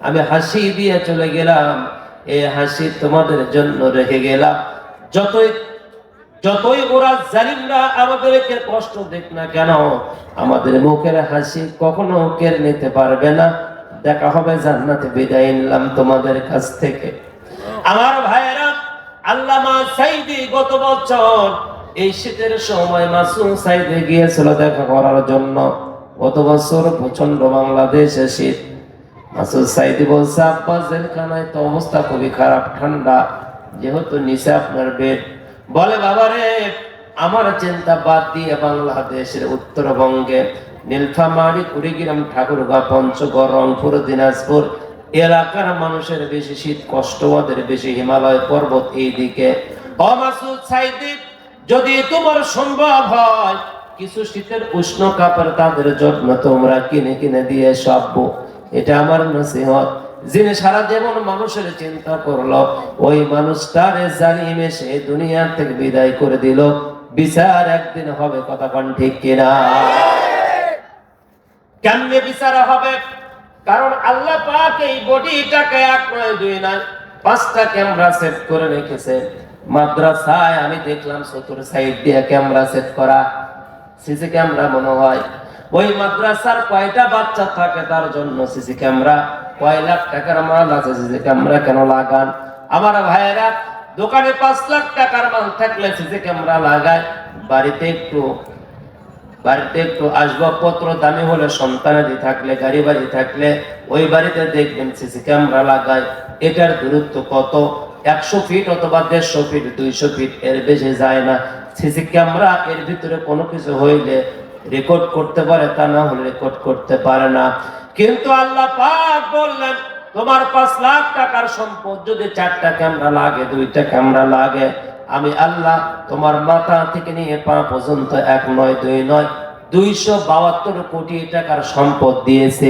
আমি হাসি দিয়ে চলে গেলাম, এই হাসি তোমাদের জন্য রেখে গেলাম। যতই ওরা জালিমরা আমাদেরকে কষ্ট দেখ না কেন, আমাদের মুখের হাসি কখনো কেড়ে নিতে পারবে না। দেখা হবে জান্নাতে। বিদায় নিলাম তোমাদের কাছ থেকে। আমার ভাইয়েরা, আল্লামা সাঈদী গত বছর এই শীতের সময় মাসুম সাঈদী গিয়েছিল দেখা করার জন্য। গত বছর প্রচন্ড বাংলাদেশে শীত। মাসুম সাঈদী বলছে, আব্বা জেলখানায় তো অবস্থা খুবই খারাপ, ঠান্ডা, যেহেতু নিচে আপনার বেড। বলে, বাবারে আমার চিন্তা বাদ দিয়ে বাংলাদেশের উত্তরবঙ্গে নীলফামারী, কুড়িগ্রাম, ঠাকুরগাঁও, পঞ্চগড়, রংপুর, দিনাজপুর এলাকার মানুষের বেশি শীত কষ্ট, ওদের বেশি হিমালয় পর্বত এই দিকে। ও মাসুদ সাইদি, যদি তোমার সম্ভব হয় কিছু শীতের উষ্ণ কাপড় তাদের জন্য তোমরা কিনে কিনে দিয়ে সব, এটা আমার নসিহত। যিনি সারা জীবন মানুষের চিন্তা করলো, ওই মানুষটারে জালিম এসে দুনিয়া থেকে বিদায় করে দিল, বিচার একদিন হবে, কথা কোন ঠিক কিনা? কেমনে বিচার হবে? কারণ আল্লাহ পাক এই বডিটাকে 1 নয় 2 নয় 5টা ক্যামেরা সেট করে রেখেছে মাদ্রাসায়। আমি দেখলাম চতুর সাইড দিয়ে ক্যামেরা সেট করা, সিসি ক্যামেরা মনে হয়। ওই মাদ্রাসার কয়টা বাচ্চা থাকে তার জন্য সিসি ক্যামেরা, কয় লাখ টাকার মাল আছে, সিসি ক্যামেরা কেন লাগান? আমার ভাইয়েরা, দোকানে 5 লাখ টাকার মাল থাকলে সিসি ক্যামেরা লাগায়। বাড়িতে একটু আসবাবপত্র দামি হলে, সন্তানাদি থাকলে, গাড়ি বাড়ি থাকলে, ওই বাড়িতে দেখবেন সিসি ক্যামেরা লাগায়। এটার দূরত্ব কত? 100 ফিট অথবা 150 ফিট, 200 ফিট, এর বেশি যায় না। সিসি ক্যামেরা এর ভিতরে কোনো কিছু হইলে রেকর্ড করতে পারে, তা না হলে রেকর্ড করতে পারে না। কিন্তু আল্লাহ পাক বললেন, তোমার 5 লাখ টাকার সম্পদ যদি 4টা ক্যামেরা লাগে, 2টা ক্যামেরা লাগে, আমি আল্লাহ তোমার মাথা থেকে নিয়ে পা পর্যন্ত 1 নয় 2 নয় 272 কোটি টাকার সম্পদ দিয়েছে।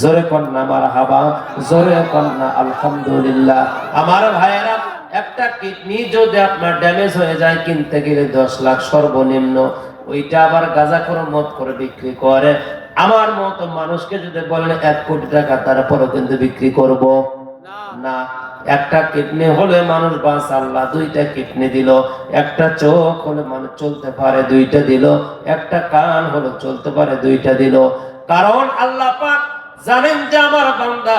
জোরে কন্যা মারহাবা, জোরে কন্যা আলহামদুলিল্লাহ। আমার ভাইয়েরা, একটা কিডনি যদি আপনার ড্যামেজ হয়ে যায়, কিনতে গেলে 10 লাখ সর্বনিম্ন। ওইটা আবার গাঁজাখোর মদ করে বিক্রি করে। আমার মতো মানুষকে যদি বলেন 1 কোটি টাকা, তারপরও কিন্তু বিক্রি করব না। একটা কিডনি হলে মানুষ বাঁচ, আল্লাহ 2টা কিডনি দিল। একটা চোখ হলে মানুষ চলতে পারে, 2টা দিল। একটা কান হলে চলতে পারে, 2টা দিল। কারণ আল্লাহ পাক জানেন যে আমার বান্দা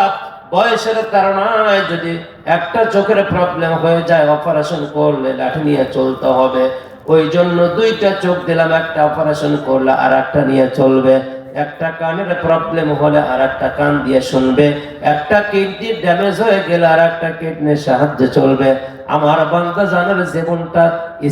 বয়সের কারণে যদি একটা চোখের প্রবলেম হয়ে যায়, অপারেশন করলে লাঠি নিয়ে চলতে হবে। ওই জন্য 2টা চোখ দিলাম, একটা অপারেশন করলে আর একটা নিয়ে চলবে। একটা কানের প্রবলেম হলে আর একটা কান দিয়ে শুনবে। একটা কিডনি ড্যামেজ হয়ে গেলে আর একটা কিডনির সাহায্যে চলবে। আমার বান্দা জানার জীবনটা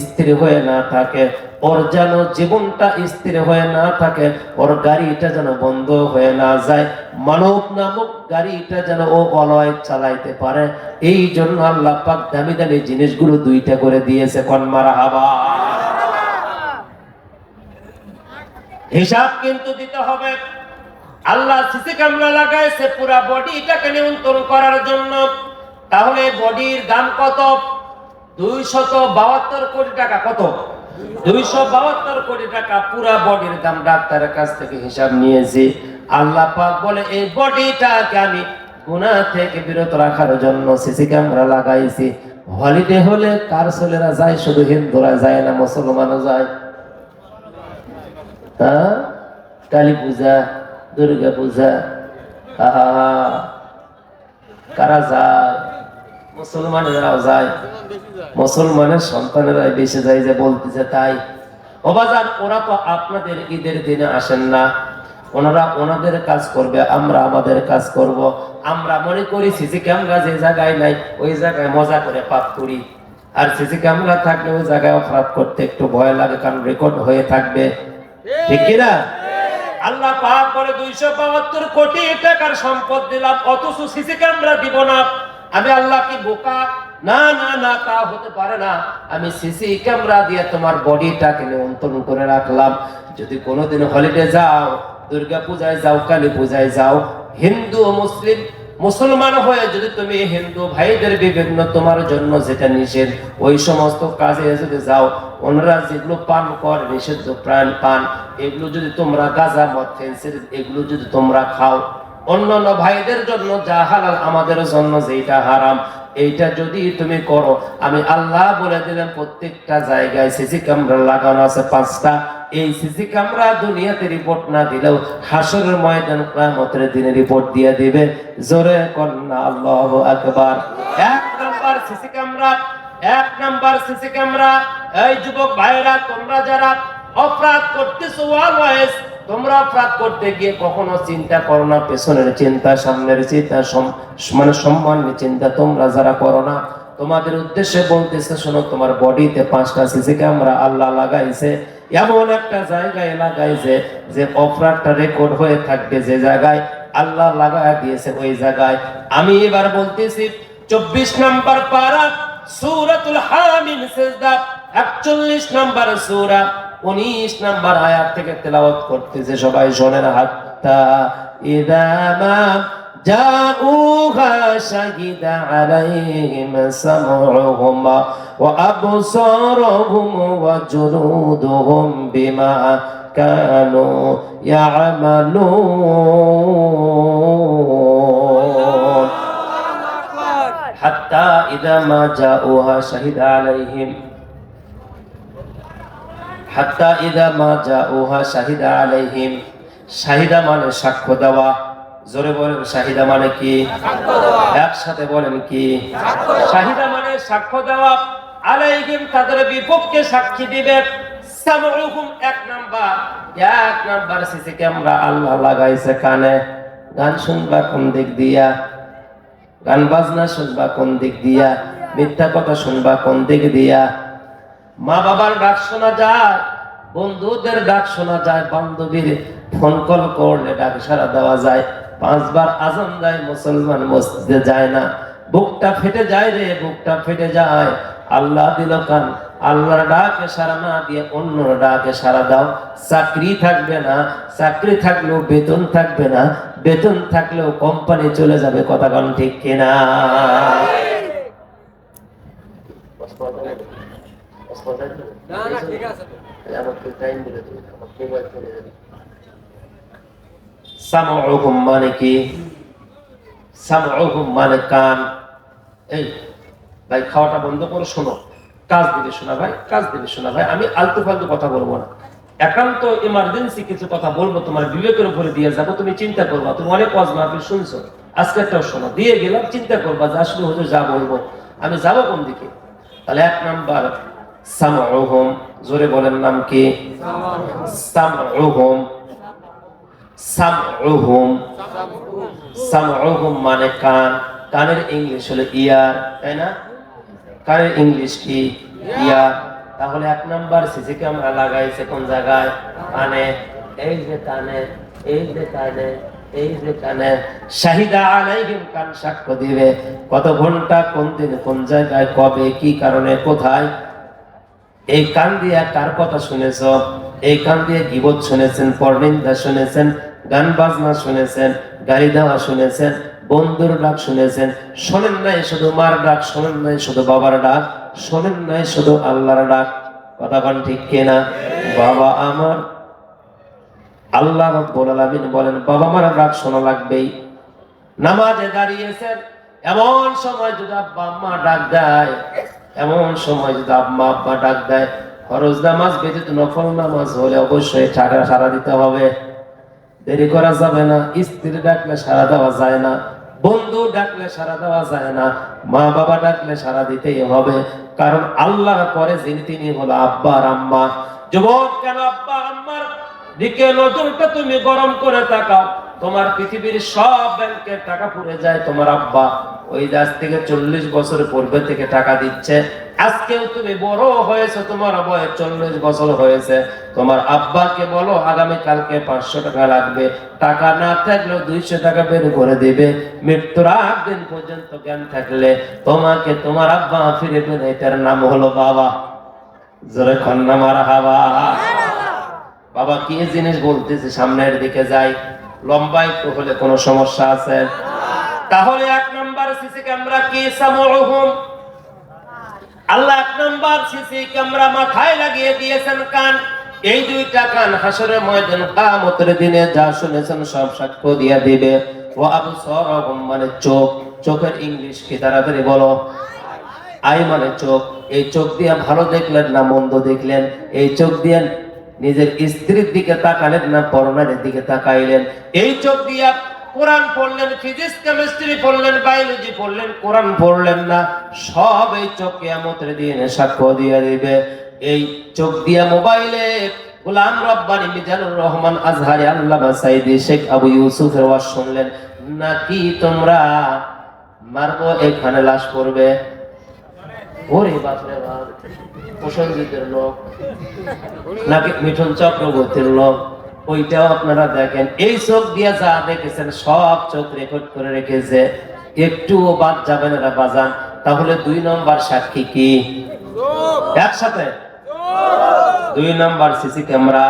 স্থির হয়ে না থাকে, ওর যেন জীবনটা স্থির হয়ে না থাকে, ওর গাড়িটা যেন বন্ধ হয়ে না যায়, মানব নামক গাড়িটা যেন ও অলয় চালাইতে পারে। এই জন্য আল্লাহ পাক দামি দামি জিনিসগুলো 2টা করে দিয়েছে। কোন মারহাবা। হিসাব কিন্তু দিতে হবে। আল্লাহ সিসি ক্যামেরা লাগাইছে পুরা বডিটাকে নিয়ন্ত্রণ করার জন্য। তাহলে বডির দাম কত? 272 কোটি টাকা। কত? 272 কোটি টাকা পুরা বডির দাম। ডাক্তারের কাছ থেকে হিসাব নিয়েছি। আল্লাহ পাক বলে, এই বডিটাকে আমি গুনাহ থেকে বিরত রাখার জন্য সিসি ক্যামেরা লাগাইছি। হলিডে হলে কার ছেলেরা যায়, শুধু হিন্দুরা যায় না, মুসলমানও যায়। কালী পূজা, দুর্গা পূজা, কারা যায়? মুসলমানেরাও যায়। মুসলমানের সন্তানেরাই বেশি যায়, যে বলতেছে তাই। বাজার, ওরা তো আপনাদের ঈদের দিনে আসেন না, ওনারা ওনাদের কাজ করবে, আমরা আমাদের কাজ করব। আমরা মনে করি সিসি ক্যামেরা যে জায়গায় নাই, ওই জায়গায় মজা করে পাপ করি। আর সিসি ক্যামেরা থাকলে ওই জায়গায় অপরাধ করতে একটু ভয় লাগে, কারণ রেকর্ড হয়ে থাকবে। ঠিক কিনা? আল্লাহ পাক বলে 272 কোটি টাকার সম্পদ দিলাম, অথচ সিসি ক্যামেরা দিব না। আমি আল্লাহ কি বোকা? না না না, তা হতে পারে না। আমি সিসি ক্যামেরা দিয়ে তোমার বডিটাকে নিয়ন্ত্রণ করে রাখলাম। যদি কোনোদিন হলিডে যাও, দুর্গা পূজায় যাও, কালী পূজায় যাও, হিন্দু মুসলিম মুসলমান হয়ে যদি তুমি হিন্দু ভাইদের বিভিন্ন তোমার জন্য যেটা নিষেধ, ওই সমস্ত কাজে যদি যাও, ওনারা যেগুলো পান করে নিষিদ্ধ প্রাণ পান, এগুলো যদি তোমরা গাঁজা মদ ফেন্সির এগুলো যদি তোমরা খাও, অন্যান্য ভাইদের জন্য যা হালাল, আমাদের জন্য যেটা হারাম, এইটা যদি তুমি করো, আমি আল্লাহ বলে দিলাম প্রত্যেকটা জায়গায় সিসি ক্যামেরা লাগানো আছে 5টা। এই সিসি ক্যামেরা দুনিয়াতে রিপোর্ট না দিলেও হাসরের ময়দান কিয়ামতের দিনে রিপোর্ট দিয়ে দিবে। জোরে কন্না আল্লাহু আকবার। 1 number CC camera, 1 number CC camera. এই যুবক ভাইরা, তোমরা যারা অপরাধ করতেছো, অলওয়েজ তোমরা অপরাধ করতে গিয়ে কখনো চিন্তা করো না পেছনের চিন্তা, সামনের চিন্তা, মানে সম্মানের চিন্তা তোমরা যারা করো না, তোমাদের উদ্দেশ্যে বলতেছে, শোনো, তোমার বডিতে 5টা সিসি ক্যামেরা আল্লাহ লাগাইছে। এমন একটা জায়গায় লাগাইছে যে অপরাধটা রেকর্ড হয়ে থাকবে, যে জায়গায় আল্লাহ লাগায় দিয়েছে ওই জায়গায়। আমি এবার বলতেছি 24 নম্বর পারা সূরাতুল হামিম সিজদা 41 নম্বর সূরা 19 নম্বর আয়াত থেকে তেলাওয়াত করতেছে, সবাই শোনেন। হাত্তা ইযা মা জাউহা শাহিদা আলাইহিম সামউহুম ওয়া আবসারুহুম ওয়া জুলুদুহুম বিমা কানু ইয়ামালুন। হাত্তা ইযা মা জাউহা শাহিদা আলাইহিম, হাত্তা ইযা মা জাউহা শাহিদা আলাইহিম। শাহিদা মানে সাক্ষ্য দেওয়া। জোরে বলেন শাহিদা মানে কি? একসাথে বলেন কি? শাহিদা মানে সাক্ষ্য দেওয়া। আলাইহিম তাদের বিপক্ষে সাক্ষী দিবে। সামউহুম এক নাম্বার সিসি ক্যামেরা আল্লাহ লাগাইছে কানে। গান শুনবা কোন দিক দিয়া? গান বাজনা শুনবা কোন দিক দিয়া? মিথ্যা কথা শুনবা কোন দিক দিয়া? মা বাবার ডাক শোনা যায়, বন্ধুদের ডাক শোনা যায়, বান্ধবীর ফোন কল করলে ডাক সারা দেওয়া যায়। 5 বার আজান দেয়, মুসলমান মসজিদে যায় না। বুকটা ফেটে যায় রে, বুকটা ফেটে যায়। আল্লাহ দিল কান, আল্লাহর ডাকে সারা না দিয়ে অন্যর ডাকে সারা দাও। চাকরি থাকবে না, চাকরি থাকলেও বেতন থাকবে না, বেতন থাকলেও কোম্পানি চলে যাবে। কথা কোন ঠিক কিনা? সামউহুম মানে কি? সামউহুম মানে কান। এই ভাই খাওয়াটা বন্ধ করো, শোনো, কাজ দিবে শোনা ভাই, কাজ দিবে শোনা ভাই। আমি আলতু ফালতু কথা বলবো না, একান্ত ইমার্জেন্সি কিছু কথা বলবো, তোমার বিবেকের উপরে দিয়ে যাবো। তুমি চিন্তা করবা, তুমি অনেক ওয়াজ মাহফিল শুনছো, আজকে একটা শোনো, দিয়ে গেলাম, চিন্তা করবা যে আসলে হুজুর যা বলবো আমি যাবো কোন দিকে। তাহলে 1 নাম্বার সামউহুম, জোরে বলেন নাম কি? সামউহুম। সামউহুম, সামউহুম মানে কান। কানের ইংলিশ হলো ইয়ার, তাই না? কানের ইংলিশ কি? ইয়ার। তাহলে 1 নাম্বার সিসি ক্যামেরা লাগাইছে কোন জায়গায়? কানে। এই যে কানে, এই যে কানে, এই যে কানে। শাহিদা আলাইহিম, কান সাক্ষ্য দিবে। কত ঘন্টা, কোন দিন, কোন জায়গায়, কবে, কি কারণে, কোথায়। এই কান দিয়ে কার কথা শুনেছ? এই কান দিয়ে গীবত শুনেছেন, পরনিন্দা শুনেছেন, গান বাজনা শুনেছেন, গালি দেওয়া শুনেছেন, বন্ধুর ডাক শুনেছেন। শোনেন নাই শুধু মার ডাক, শোনেন নাই শুধু বাবার ডাক, শোনেন নাই শুধু আল্লাহর ডাক। কথা বলেন ঠিক কিনা? বাবা আমার, আল্লাহ রাব্বুল আলামিন বলেন বাবা মার ডাক শোনা লাগবেই। নামাজে দাঁড়িয়েছেন, এমন সময় যদি আব্বা আম্মা ডাক দেয়, এমন সময় যদি আম্মা আব্বা ডাক দেয়, ফরজ নামাজ ব্যতীত নফল নামাজ হলে অবশ্যই সাড়া দিতে হবে, দেরি করা যাবে না। স্ত্রী ডাকলে সাড়া দেওয়া যায় না, বন্ধু ডাকলে সাড়া দেওয়া যায় না, মা বাবা ডাকলে সাড়া দিতেই হবে। কারণ আল্লাহর পরে যিনি তিনি হলো আব্বা আর আম্মা। যুবক, কেন আব্বা আম্মার দিকে নজরটা তুমি গরম করে তাকাও? তোমার পৃথিবীর সব ব্যাংকের টাকা পুড়ে যায়, তোমার আব্বা ওই আজ থেকে 40 বছর পূর্বে থেকে টাকা দিচ্ছে। আজকেও তুমি বড় হয়েছে, তোমার বয়স 40 বছর হয়েছে, তোমার আব্বাকে বলো আগামী কালকে 500 টাকা লাগবে, টাকা না থাকলেও 200 টাকা বের করে দিবে। মৃত্যুর আগ দিন পর্যন্ত জ্ঞান থাকলে তোমাকে তোমার আব্বা ফিরে পেলে, এটার নাম হলো বাবা। জোরে কন্যা মারহাবা। বাবা কি জিনিস বলতেছে, সামনের দিকে যাই, লম্বা একটু হলে কোনো সমস্যা আছে? তাহলে 1 নাম্বার সিসি ক্যামেরা কি? সামউহুম। আল্লাহ 1 নাম্বার সিসি ক্যামেরা মাথায় লাগিয়ে দিয়েছেন কান। এই 2টা কান হাসরের ময়দান কিয়ামতের দিনে যা শুনেছেন সব সাক্ষ্য দিয়ে দিবে। ওয়া আবসারুহুম মানে চোখ। চোখের ইংলিশ কি? তাড়াতাড়ি বলো। আই মানে চোখ। এই চোখ দিয়ে ভালো দেখলেন না মন্দ দেখলেন? এই চোখ দিয়ে নিজের স্ত্রীর দিকে তাকালেন না পরনারীর দিকে তাকাইলেন? এই চোখ দিয়ে কোরআন পড়লেন, ফিজিক্স কেমিস্ট্রি পড়লেন, বায়োলজি পড়লেন, কোরআন পড়লেন না? সব এই চোখ কিয়ামতের দিনে সাক্ষ্য দিয়ে দিবে। এই চোখ দিয়ে মোবাইলে গোলাম রব্বানী, মিজানুর রহমান আজহারি, আল্লামা সাইদি, শেখ আবু ইউসুফের ওয়াজ শুনলেন নাকি? তোমরা মারবো, এখানে লাশ পড়বে। ওরে বাপরে বাপ, প্রসঞ্জিতের লোক নাকি মিঠুন চক্রবর্তীর লোক ওইটাও আপনারা দেখেন। এই চোখ দিয়ে যা দেখেছেন সব চোখ রেকর্ড করে রেখেছে, একটুও বাদ যাবে না বাজান। তাহলে 2 নম্বর সাক্ষী কি? একসাথে 2 নম্বর সিসি ক্যামেরা,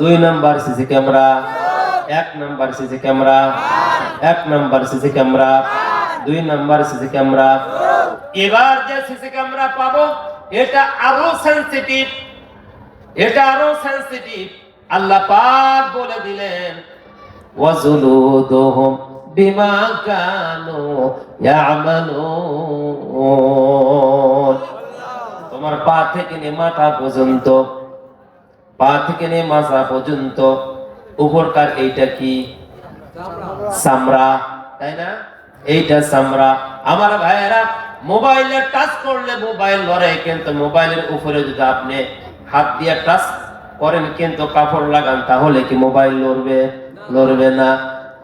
2 নম্বর সিসি ক্যামেরা, 1 নম্বর সিসি ক্যামেরা, 1 নম্বর সিসি ক্যামেরা, 2 নম্বর সিসি ক্যামেরা। এবার যে সিসি ক্যামেরা পাবো এটা আরো সেনসিটিভ, এটা আরো সেনসিটিভ। আল্লাহ পাক বলে দিলেন ওয়াজুলুদুহুম বিমা কানু ইয়ামালুন। তোমার পা থেকে নিয়ে মাথা পর্যন্ত, পা থেকে নিয়ে মাথা পর্যন্ত উপরকার এইটা কি? চামড়া, তাই না? এইটা চামড়া। আমার ভাইয়েরা, মোবাইলে টাচ করলে মোবাইল লড়ে, কিন্তু মোবাইলের উপরে যদি আপনি হাত দিয়ে টাচ করেন কিন্তু কাপড় লাগান, তাহলে কি মোবাইল লড়বে? লড়বে না।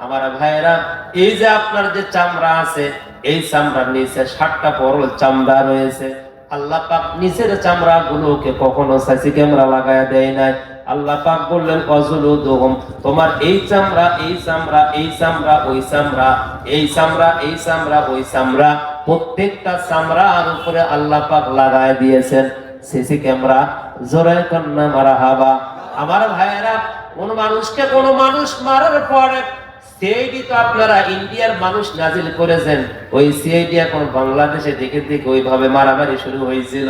আমার ভাইয়েরা, এই যে আপনার যে চামড়া আছে, এই চামড়ার নিচে 7টা পরল চামড়া রয়েছে। আল্লাহ পাক নিচের চামড়া গুলোকে কখনো সিসি ক্যামেরা লাগায়া দেয় নাই। আল্লাহ পাক বললেন ওয়াজুলুদুহুম, তোমার এই চামড়া, এই চামড়া, এই চামড়া, ওই চামড়া, এই চামড়া, এই চামড়া, ওই চামড়া, প্রত্যেকটা চামড়ার উপরে আল্লাহ পাক লাগায় দিয়েছেন সিসি ক্যামেরা। জোরে কন্না মারহাবা। আমার ভাইয়েরা, কোন মানুষকে কোন মানুষ মারার পরে সিআইডি তো আপনারা ইন্ডিয়ার মানুষ নাজিল করেছেন, ওই সিআইডি এখন বাংলাদেশে দেখে দেখে ওইভাবে মারামারি শুরু হয়েছিল।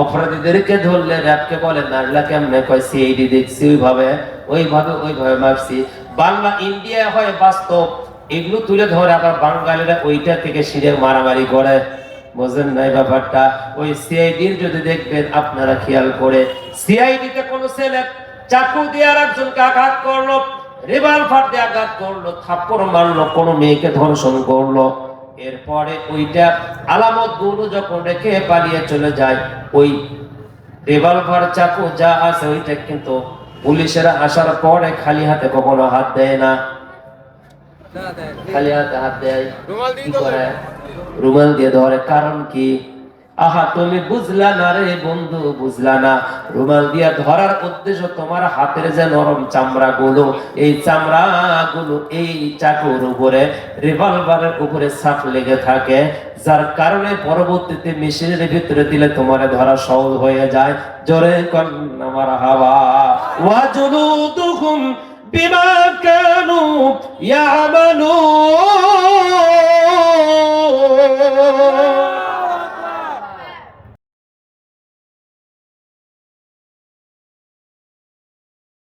অপরাধীদেরকে ধরলে র্যাবকে বলে নারলা কেমনে, কয় সিআইডি দেখছি ওইভাবে ওইভাবে মারছি। বাংলা ইন্ডিয়া হয় বাস্তব, এগুলো তুলে ধরে আবার বাঙালিরা ওইটা থেকে সিঁড়ে মারামারি করে। বোঝেন নাই ব্যাপারটা? ওই সিআইডির যদি দেখবেন আপনারা খেয়াল করে, সিআইডিতে কোন ছেলে চাকু দিয়ে আর একজনকে আঘাত করলো, রিভলভার দিয়ে আঘাত করলো, থাপ্পড় মারলো, কোন মেয়েকে ধর্ষণ করলো, এরপরে ওইটা আলামত গুলো যখন রেখে পালিয়ে চলে যায়, ওই রিভলভার চাকু যা আছে ওইটা কিন্তু পুলিশেরা আসার পরে খালি হাতে কখনো হাত দেয় না। খালি হাতে হাত দেয় কি করে? রুমাল দিয়ে ধরে। কারণ কি? আহা, তুমি বুঝলা না রে বন্ধু, বুঝলা না। রুমাল দিয়ে ধরার উদ্দেশ্য তোমার হাতের যে নরম চামড়া গুলো, এই চামড়া গুলো এই চাকুর উপরে, রিভলভারের উপরে ছাপ লেগে থাকে, যার কারণে পরবর্তীতে মেশিনের ভিতরে দিলে তোমার ধরা সহজ হয়ে যায়। জোরে কন্না মারহাবা। ওয়াজুলুদুহুম বিমা কানু ইয়ামালুন।